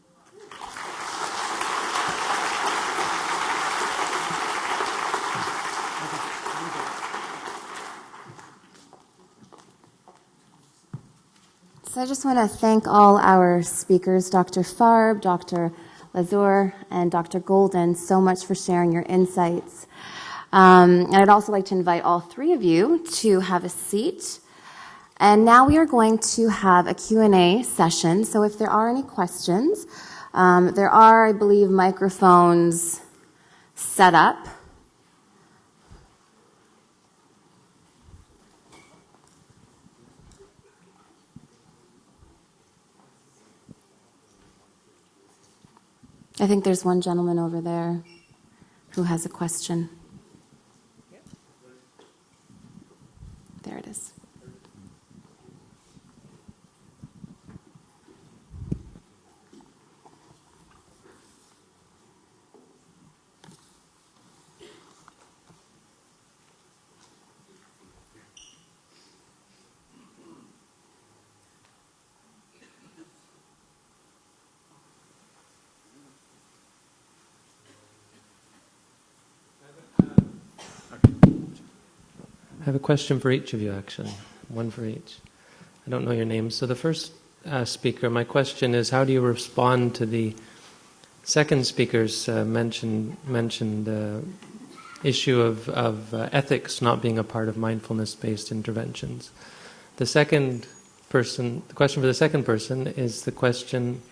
So I just want to thank all our speakers, Dr. Farb, Dr. Lazar, and Dr. Goldin, so much for sharing your insights. And I'd also like to invite all three of you to have a seat. And now we are going to have a Q&A session. So if there are any questions, there are, I believe, microphones set up. I think there's one gentleman over there who has a question. There it is. I have a question for each of you, actually. One for each. I don't know your names. So the first speaker, my question is, how do you respond to the second speaker's mentioned issue of ethics not being a part of mindfulness-based interventions? The question for the second person is the question...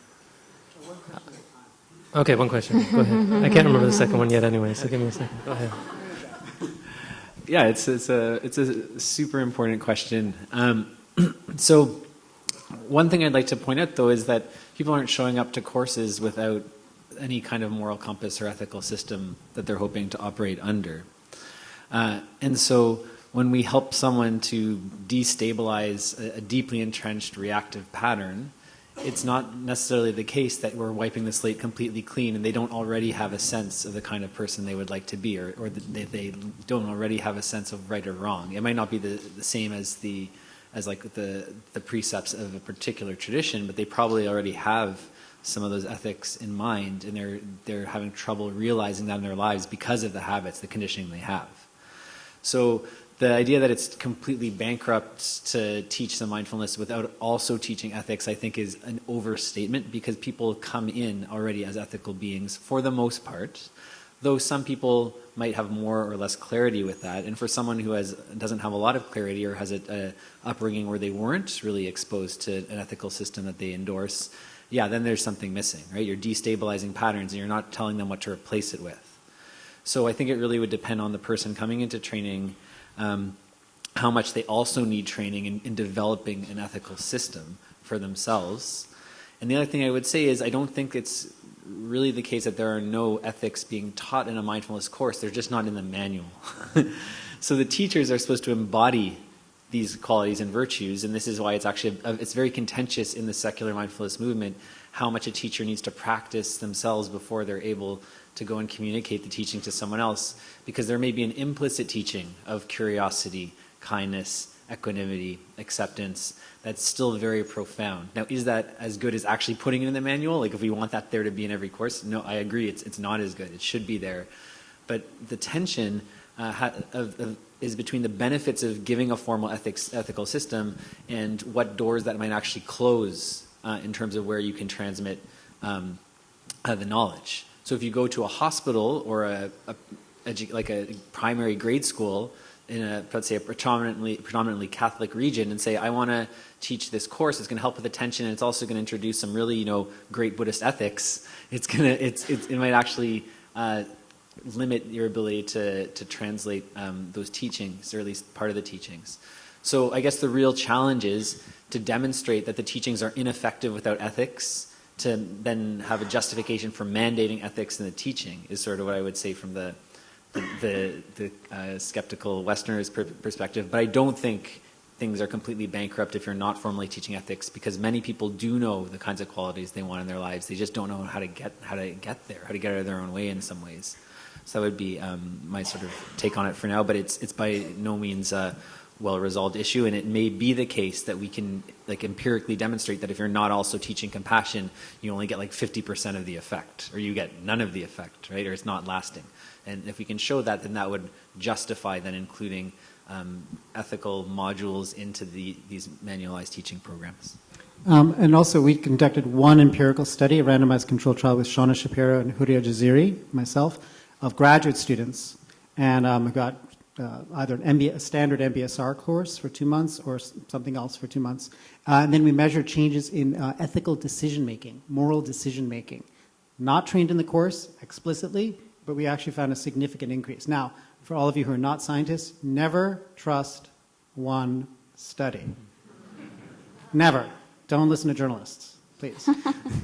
Okay, one question. Go ahead. I can't remember the second one yet anyway, so give me a second. Go ahead. Yeah, it's a super important question. So one thing I'd like to point out, though, is that people aren't showing up to courses without any kind of moral compass or ethical system that they're hoping to operate under. And so when we help someone to destabilize a deeply entrenched reactive pattern, it's not necessarily the case that we're wiping the slate completely clean and they don't already have a sense of the kind of person they would like to be, or they don't already have a sense of right or wrong. It might not be the same as the as like the precepts of a particular tradition, but they probably already have some of those ethics in mind, and they're having trouble realizing that in their lives because of the habits, the conditioning they have. So the idea that it's completely bankrupt to teach some mindfulness without also teaching ethics, I think, is an overstatement, because people come in already as ethical beings for the most part, though some people might have more or less clarity with that. And for someone who doesn't have a lot of clarity, or has a upbringing where they weren't really exposed to an ethical system that they endorse, yeah, then there's something missing, right? You're destabilizing patterns and you're not telling them what to replace it with. So I think it really would depend on the person coming into training, how much they also need training in developing an ethical system for themselves. And the other thing I would say is, I don't think it's really the case that there are no ethics being taught in a mindfulness course. They're just not in the manual. So the teachers are supposed to embody these qualities and virtues, and this is why it's actually it's very contentious in the secular mindfulness movement how much a teacher needs to practice themselves before they're able to go and communicate the teaching to someone else, because there may be an implicit teaching of curiosity, kindness, equanimity, acceptance that's still very profound. Now, is that as good as actually putting it in the manual? Like, if we want that there to be in every course? No, I agree, it's not as good. It should be there. But the tension is between the benefits of giving a formal ethical system and what doors that might actually close in terms of where you can transmit the knowledge. So if you go to a hospital or a primary grade school in let's say a predominantly Catholic region, and say, I want to teach this course, it's going to help with attention, and it's also going to introduce some really great Buddhist ethics, it might actually limit your ability to translate those teachings, or at least part of the teachings. So I guess the real challenge is to demonstrate that the teachings are ineffective without ethics, to then have a justification for mandating ethics in the teaching, is sort of what I would say from the skeptical Westerner's perspective. But I don't think things are completely bankrupt if you're not formally teaching ethics, because many people do know the kinds of qualities they want in their lives. They just don't know how to get there, how to get out of their own way in some ways. So that would be my sort of take on it for now. But it's by no means a well-resolved issue, and it may be the case that we can empirically demonstrate that if you're not also teaching compassion, you only get 50% of the effect, or you get none of the effect, right? Or it's not lasting. And if we can show that, then that would justify then including ethical modules into these manualized teaching programs. And also, we conducted one empirical study, a randomized controlled trial with Shauna Shapiro and Huria Jaziri, myself, of graduate students, and we got either a standard MBSR course for 2 months or something else for 2 months. And then we measured changes in ethical decision-making, moral decision-making. Not trained in the course explicitly, but we actually found a significant increase. Now, for all of you who are not scientists, never trust one study. Never. Don't listen to journalists, please.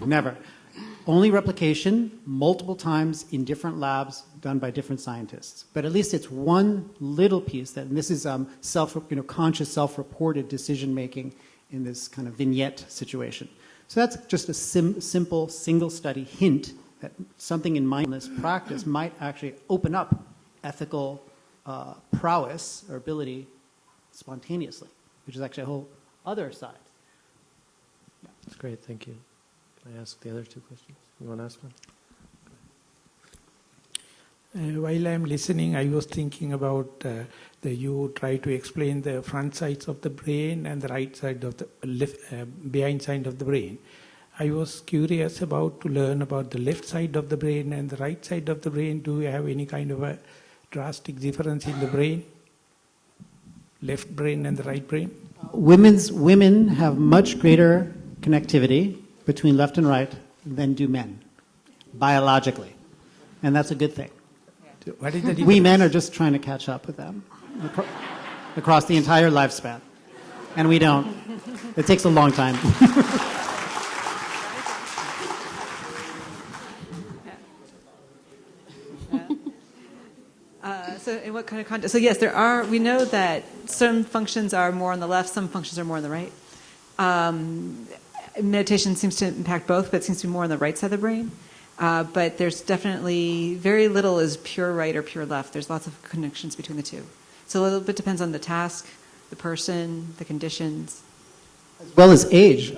Never. Only replication, multiple times in different labs done by different scientists. But at least it's one little piece and this is conscious self-reported decision-making in this kind of vignette situation. So that's just a simple single study hint that something in mindfulness practice might actually open up ethical prowess or ability spontaneously, which is actually a whole other side. That's great, thank you. Can I ask the other two questions? You want to ask one? While I'm listening, I was thinking about you try to explain the front sides of the brain and the right side of the behind side of the brain. I was curious to learn about the left side of the brain and the right side of the brain. Do you have any kind of a drastic difference in the brain? Left brain and the right brain? Women have much greater connectivity between left and right than do men, biologically. And that's a good thing. What is the difference? We men are just trying to catch up with them across the entire lifespan. And we don't. It takes a long time. So in what kind of context? So yes, we know that some functions are more on the left, some functions are more on the right. Meditation seems to impact both, but it seems to be more on the right side of the brain. But there's definitely very little is pure right or pure left. There's lots of connections between the two. So a little bit depends on the task, the person, the conditions? As well as age.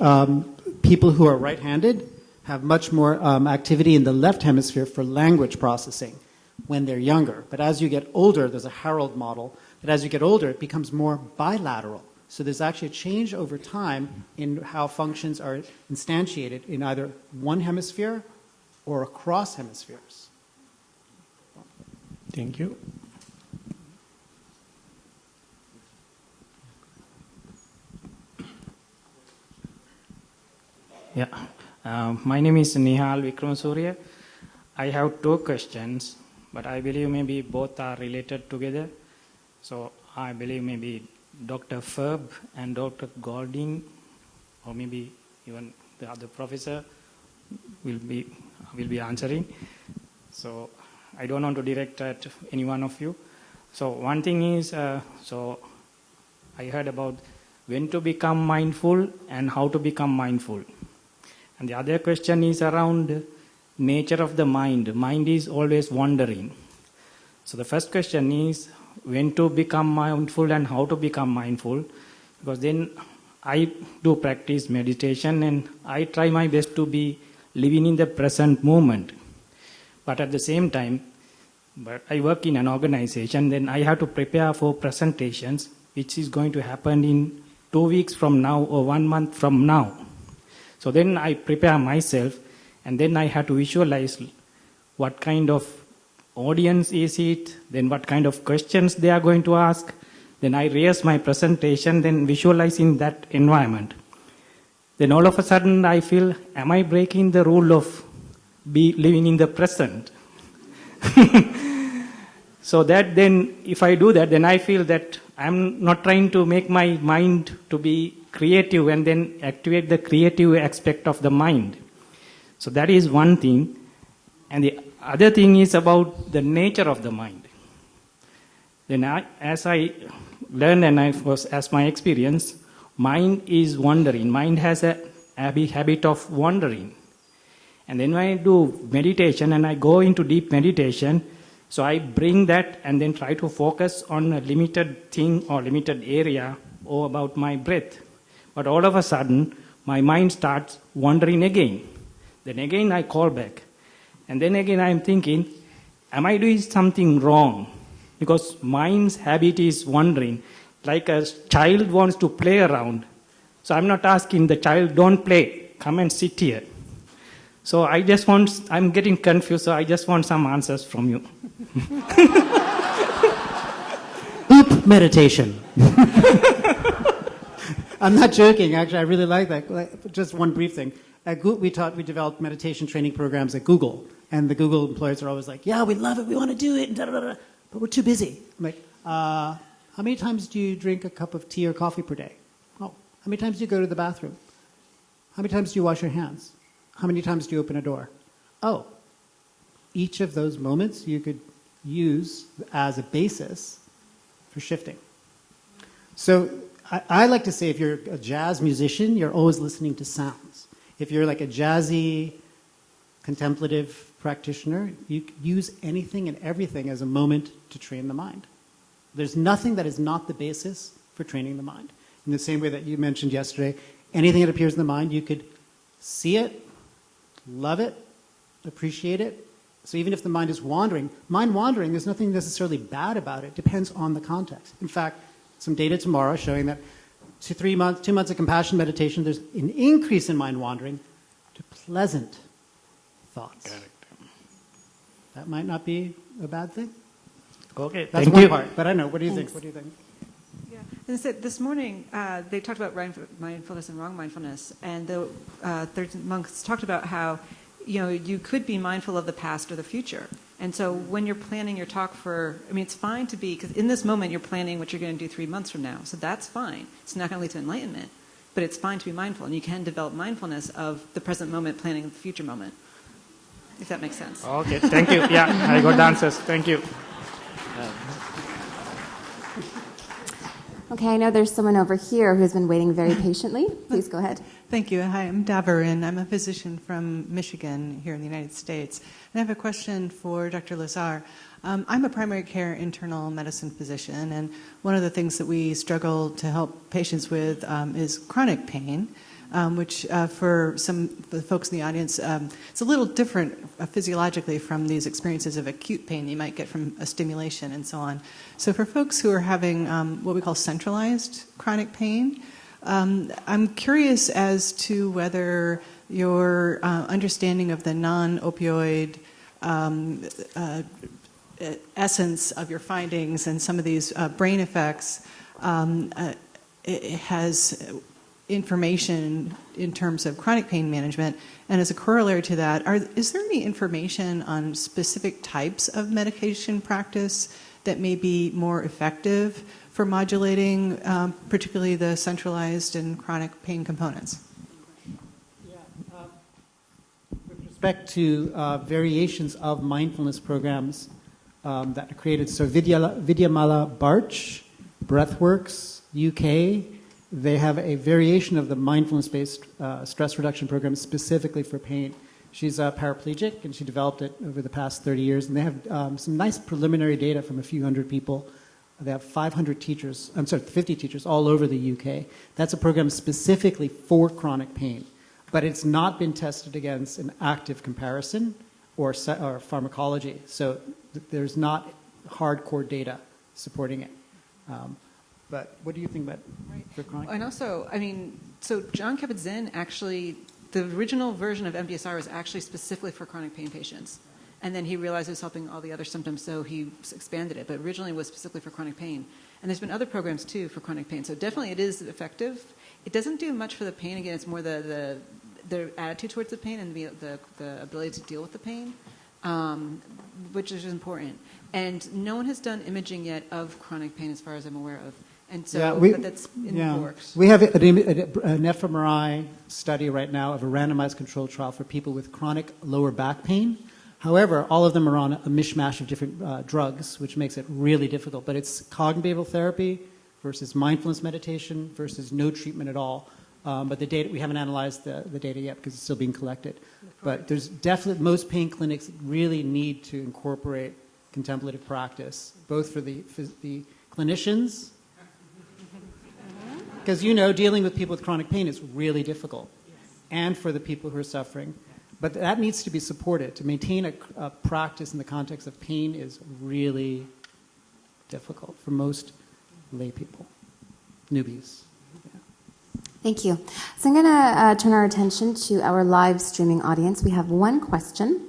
People who are right-handed have much more activity in the left hemisphere for language processing when they're younger. But as you get older, there's a Harold model, that as you get older, it becomes more bilateral. So there's actually a change over time in how functions are instantiated in either one hemisphere or across hemispheres. Thank you. Yeah, my name is Nihal Vikramasuriya. I have two questions, but I believe maybe both are related together. So I believe maybe Dr. Farb and Dr. Goldin, or maybe even the other professor, will be answering. So I don't want to direct at any one of you. So one thing is, so I heard about when to become mindful and how to become mindful. And the other question is around nature of the mind. Mind is always wandering. So the first question is when to become mindful and how to become mindful. Because then I do practice meditation and I try my best to be living in the present moment. But at the same time, but I work in an organization, then I have to prepare for presentations, which is going to happen in 2 weeks from now or 1 month from now. So then I prepare myself, and then I have to visualize what kind of audience is it, then what kind of questions they are going to ask. Then I rehearse my presentation, then visualize in that environment. Then all of a sudden I feel, am I breaking the rule of living in the present? So that then, if I do that, then I feel that I'm not trying to make my mind to be creative and then activate the creative aspect of the mind. So that is one thing. And the other thing is about the nature of the mind. Then as I learned and as my experience, mind is wandering. Mind has a habit of wandering. And then when I do meditation and I go into deep meditation, so I bring that and then try to focus on a limited thing or limited area or about my breath. But all of a sudden, my mind starts wandering again. Then again I call back. And then again I am thinking, am I doing something wrong? Because mind's habit is wandering. Like a child wants to play around. So I'm not asking the child, don't play, come and sit here. So I'm getting confused, so I just want some answers from you. Loop meditation. I'm not joking, actually, I really like that. Just one brief thing. At Google, we developed meditation training programs at Google, and the Google employees are always like, yeah, we love it, we want to do it, and but we're too busy. I'm like, how many times do you drink a cup of tea or coffee per day? Oh, how many times do you go to the bathroom? How many times do you wash your hands? How many times do you open a door? Oh, each of those moments you could use as a basis for shifting. So I like to say if you're a jazz musician, you're always listening to sounds. If you're like a jazzy, contemplative practitioner, you use anything and everything as a moment to train the mind. There's nothing that is not the basis for training the mind. In the same way that you mentioned yesterday, anything that appears in the mind, you could see it, love it, appreciate it. So even if the mind is wandering, there's nothing necessarily bad about it. It depends on the context. In fact, some data tomorrow showing that 2 months of compassion meditation, there's an increase in mind wandering to pleasant thoughts. Correct. That might not be a bad thing. Okay, That's thank one you. part, but I don't know. What do you think? What do you think? Yeah, and so this morning they talked about mindfulness and wrong mindfulness, and the third monks talked about how you could be mindful of the past or the future. And so when you're planning your talk it's fine to be, because in this moment you're planning what you're going to do 3 months from now. So that's fine. It's not going to lead to enlightenment, but it's fine to be mindful. And you can develop mindfulness of the present moment, planning the future moment, if that makes sense. Okay, thank you. Yeah, I got the answers. Thank you. Okay, I know there's someone over here who's been waiting very patiently. Please go ahead. Thank you. Hi, I'm Davarin. I'm a physician from Michigan here in the United States. And I have a question for Dr. Lazar. I'm a primary care internal medicine physician, and one of the things that we struggle to help patients with is chronic pain, which for some of the folks in the audience, it's a little different physiologically from these experiences of acute pain you might get from a stimulation and so on. So for folks who are having what we call centralized chronic pain, I'm curious as to whether your understanding of the non-opioid essence of your findings and some of these brain effects it has information in terms of chronic pain management. And as a corollary to that, is there any information on specific types of medication practice that may be more effective for modulating particularly the centralized and chronic pain components? With respect to variations of mindfulness programs that are created, so Vidyamala Barch, Breathworks, UK, they have a variation of the mindfulness-based stress reduction program specifically for pain. She's a paraplegic, and she developed it over the past 30 years, and they have some nice preliminary data from a few hundred people. They have 50 teachers all over the UK. That's a program specifically for chronic pain, but it's not been tested against an active comparison or pharmacology, so there's not hardcore data supporting it. But what do you think about for chronic? And also, I mean, so John Kabat-Zinn actually, the original version of MDSR was actually specifically for chronic pain patients. And then he realized it was helping all the other symptoms, so he expanded it. But originally it was specifically for chronic pain. And there's been other programs, too, for chronic pain. So definitely it is effective. It doesn't do much for the pain. Again, it's more the attitude towards the pain and the ability to deal with the pain, which is important. And no one has done imaging yet of chronic pain as far as I'm aware of. And so but that's in the works. We have an fMRI study right now of a randomized controlled trial for people with chronic lower back pain. However, all of them are on a mishmash of different drugs, which makes it really difficult. But it's cognitive behavioral therapy versus mindfulness meditation versus no treatment at all. But the data, we haven't analyzed the data yet because it's still being collected. But there's definitely, most pain clinics really need to incorporate contemplative practice, both for the clinicians, because dealing with people with chronic pain is really difficult, and for the people who are suffering. But that needs to be supported. To maintain a practice in the context of pain is really difficult for most lay people, newbies. Thank you. So I'm going to turn our attention to our live streaming audience. We have one question.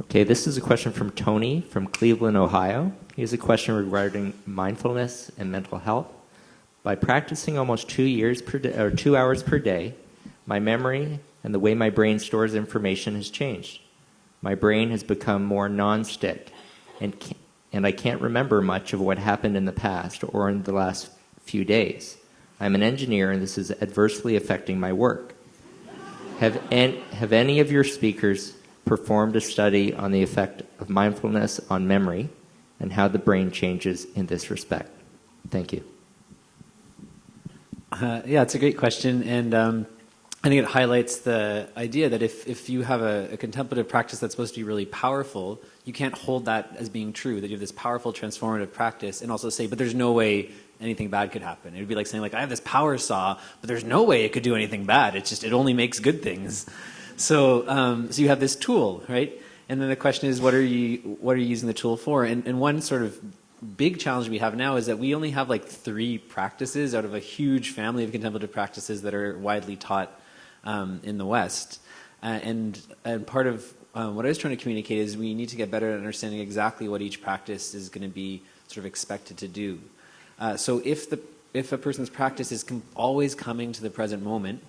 Okay, this is a question from Tony from Cleveland, Ohio. He has a question regarding mindfulness and mental health. By practicing almost 2 hours per day, my memory and the way my brain stores information has changed. My brain has become more non-stick, and I can't remember much of what happened in the past or in the last few days. I'm an engineer, and this is adversely affecting my work. Have any of your speakers performed a study on the effect of mindfulness on memory and how the brain changes in this respect? Thank you. Yeah, it's a great question, and I think it highlights the idea that if you have a contemplative practice that's supposed to be really powerful, you can't hold that as being true, that you have this powerful transformative practice and also say, but there's no way anything bad could happen. It would be like saying, I have this power saw, but there's no way it could do anything bad. It only makes good things. So you have this tool, right? And then the question is, what are you using the tool for? And one sort of big challenge we have now is that we only have 3 practices out of a huge family of contemplative practices that are widely taught in the West. And part of what I was trying to communicate is we need to get better at understanding exactly what each practice is going to be sort of expected to do. So if a person's practice is always coming to the present moment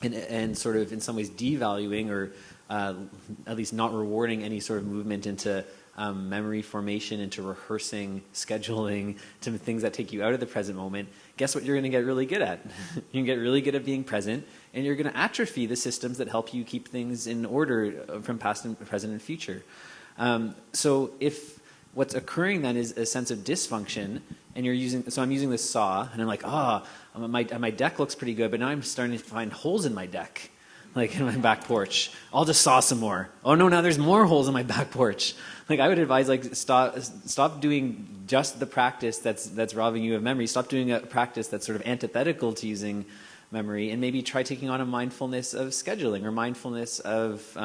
and sort of in some ways devaluing or at least not rewarding any sort of movement into memory formation, into rehearsing, scheduling, to things that take you out of the present moment, guess what you're going to get really good at? You can get really good at being present, and you're going to atrophy the systems that help you keep things in order from past and present and future. So if what's occurring then is a sense of dysfunction, and I'm using this saw, and I'm like, my deck looks pretty good, but now I'm starting to find holes in my deck. like in my back porch. I'll just saw some more. Oh no, now there's more holes in my back porch. Like I would advise, like stop doing just the practice that's robbing you of memory. Stop doing a practice that's sort of antithetical to using memory, and maybe try taking on a mindfulness of scheduling or mindfulness of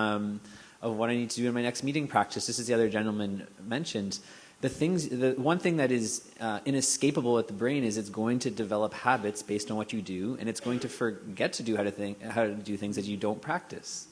what I need to do in my next meeting practice. Just as the other gentleman mentioned, the one thing that is inescapable at the brain is it's going to develop habits based on what you do, and it's going to forget to do how to do things that you don't practice.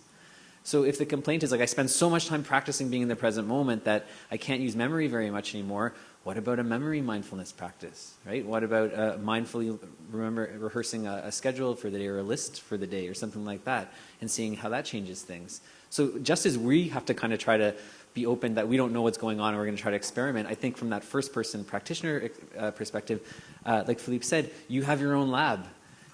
So if the complaint is like, I spend so much time practicing being in the present moment that I can't use memory very much anymore, what about a memory mindfulness practice, right? What about mindfully rehearsing a schedule for the day or a list for the day or something like that, and seeing how that changes things? So just as we have to kind of try to be open that we don't know what's going on and we're going to try to experiment, I think from that first-person practitioner perspective, like Philippe said, you have your own lab.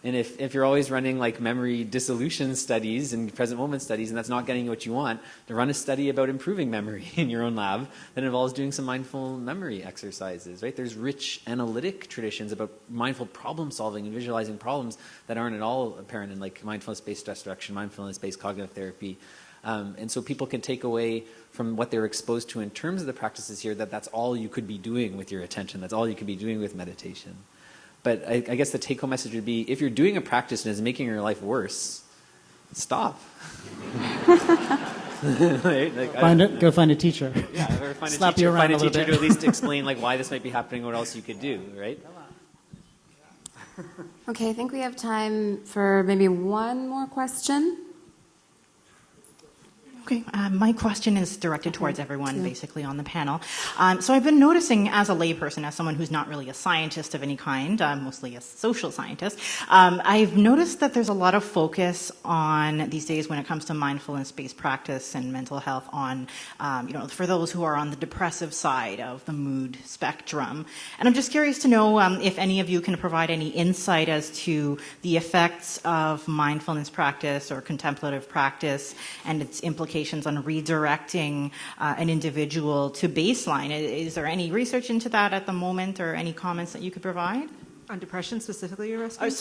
And if you're always running like memory dissolution studies and present moment studies, and that's not getting what you want, to run a study about improving memory in your own lab that involves doing some mindful memory exercises, right? There's rich analytic traditions about mindful problem solving and visualizing problems that aren't at all apparent in like mindfulness-based stress reduction, mindfulness-based cognitive therapy. And so people can take away from what they're exposed to in terms of the practices here that that's all you could be doing with your attention. That's all you could be doing with meditation. But I guess the take-home message would be, if you're doing a practice and it's making your life worse, stop. Right? Like, go find a teacher. Yeah, or find Slap a teacher, you around find a a little teacher bit. to at least explain like why this might be happening, what else you could do, right? Okay, I think we have time for maybe one more question. Okay, my question is directed towards everyone basically on the panel. So I've been noticing as a layperson, as someone who's not really a scientist of any kind, mostly a social scientist, I've noticed that there's a lot of focus on these days when it comes to mindfulness-based practice and mental health on, for those who are on the depressive side of the mood spectrum. And I'm just curious to know if any of you can provide any insight as to the effects of mindfulness practice or contemplative practice and its implications on redirecting an individual to baseline. Is there any research into that at the moment, or any comments that you could provide? On depression specifically, you're asking?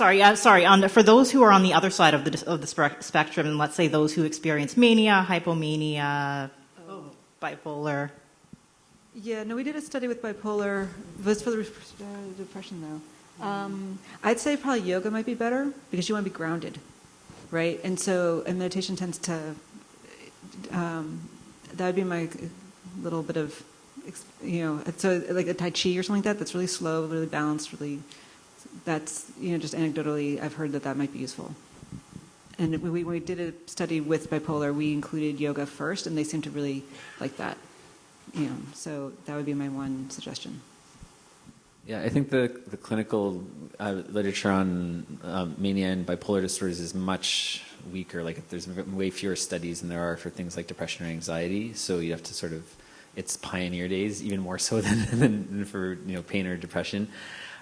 For those who are on the other side of the spectrum, and let's say those who experience mania, hypomania, bipolar. Yeah, no, we did a study with bipolar. It was for the depression, though. I'd say probably yoga might be better because you want to be grounded, right? And meditation tends to, that would be my little bit of, so like a Tai Chi or something like that, that's really slow, really balanced, really, that's, just anecdotally, I've heard that might be useful. And when we did a study with bipolar, we included yoga first, and they seemed to really like that. So that would be my one suggestion. Yeah, I think the clinical literature on mania and bipolar disorders is much weaker. Like there's way fewer studies than there are for things like depression or anxiety. So you have to sort of, it's pioneer days, even more so than for pain or depression.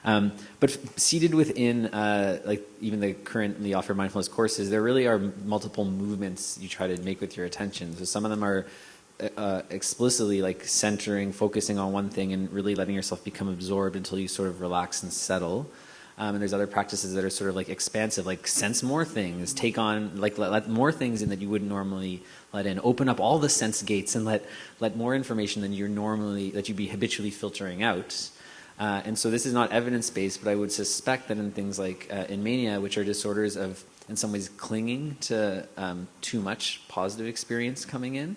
But seated within like even the currently offered mindfulness courses, there really are multiple movements you try to make with your attention. So some of them are explicitly like centering, focusing on one thing and really letting yourself become absorbed until you sort of relax and settle. And there's other practices that are sort of like expansive, like sense more things, take on, like let more things in that you wouldn't normally let in. Open up all the sense gates and let more information than you'd be habitually filtering out. And so this is not evidence-based, but I would suspect that in things like in mania, which are disorders of, in some ways, clinging to too much positive experience coming in,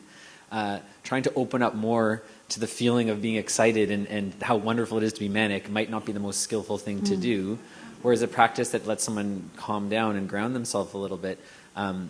trying to open up more to the feeling of being excited and how wonderful it is to be manic might not be the most skillful thing to do, whereas a practice that lets someone calm down and ground themselves a little bit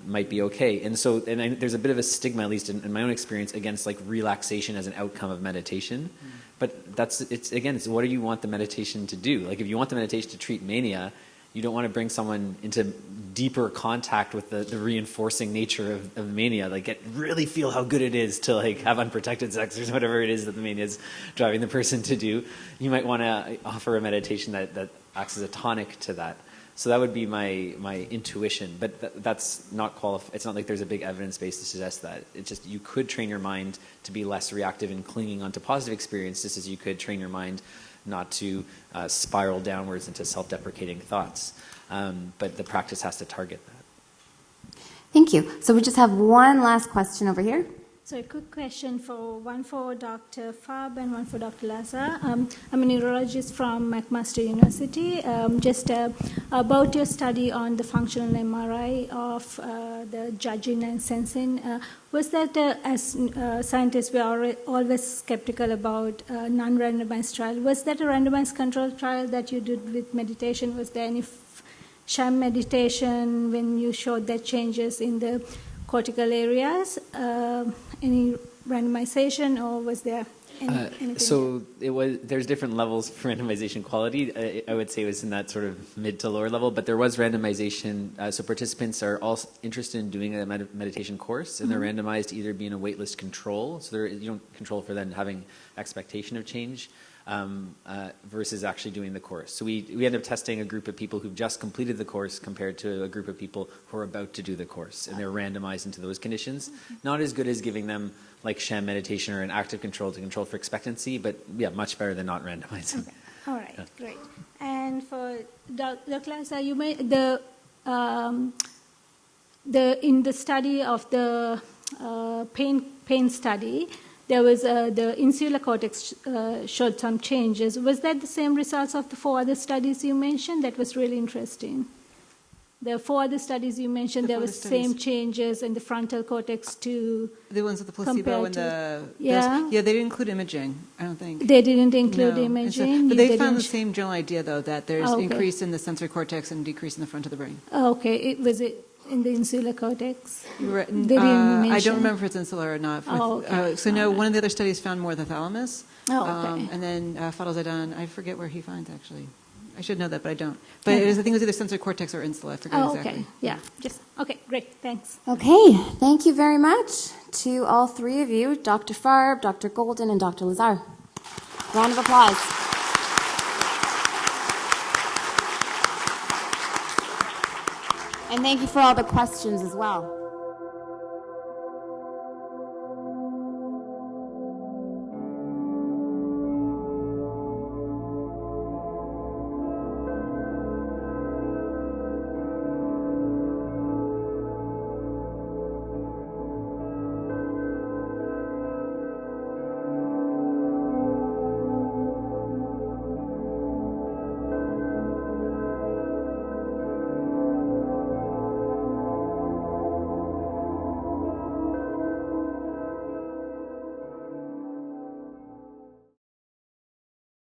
might be okay. And so there's a bit of a stigma, at least in my own experience, against like relaxation as an outcome of meditation. But it's what do you want the meditation to do? Like if you want the meditation to treat mania, you don't want to bring someone into deeper contact with the reinforcing nature of mania. Like really feel how good it is to like have unprotected sex or whatever it is that the mania is driving the person to do. You might want to offer a meditation that acts as a tonic to that. So that would be my intuition, but that's not it's not like there's a big evidence base to suggest that. It's just you could train your mind to be less reactive and clinging onto positive experience, just as you could train your mind not to spiral downwards into self-deprecating thoughts. But the practice has to target that. Thank you. So we just have one last question over here. So a quick question one for Dr. Farb and one for Dr. Lazar. I'm a neurologist from McMaster University. Just about your study on the functional MRI of the judging and sensing, was that as scientists we are always skeptical about non-randomized trial. Was that a randomized controlled trial that you did with meditation? Was there any sham meditation when you showed that changes in the cortical areas? Any randomization, or was there anything? So there's different levels for randomization quality. I would say it was in that sort of mid to lower level, but there was randomization. So participants are all interested in doing a meditation course, and they're randomized to either be in a waitlist control, so you don't control for then having expectation of change, versus actually doing the course. So we end up testing a group of people who've just completed the course compared to a group of people who are about to do the course, and they're randomized into those conditions. Not as good as giving them like sham meditation or an active control to control for expectancy, but yeah, much better than not randomizing. Okay. All right, great. And for Dr. Lazar, you made in the study of the pain study, there was the insular cortex showed some changes. Was that the same results of the 4 other studies you mentioned? That was really interesting. The 4 other studies you mentioned, there was same changes in the frontal cortex too. The ones with the placebo and yeah, they didn't include imaging, I don't think. They didn't include imaging. But they found the same general idea, though, that there's increase in the sensory cortex and decrease in the front of the brain. Okay, was it in the insular cortex? Right. They didn't mention. I don't remember if it's insular or not. So no, one of the other studies found more the thalamus. And then Fadl Zaidan, I forget where he finds actually. I should know that, but I don't. But I think it was either sensory cortex or insula. I forget exactly. Okay. Yeah. Okay. Great. Thanks. Okay. Thank you very much to all 3 of you, Dr. Farb, Dr. Goldin, and Dr. Lazar. Round of applause. And thank you for all the questions as well.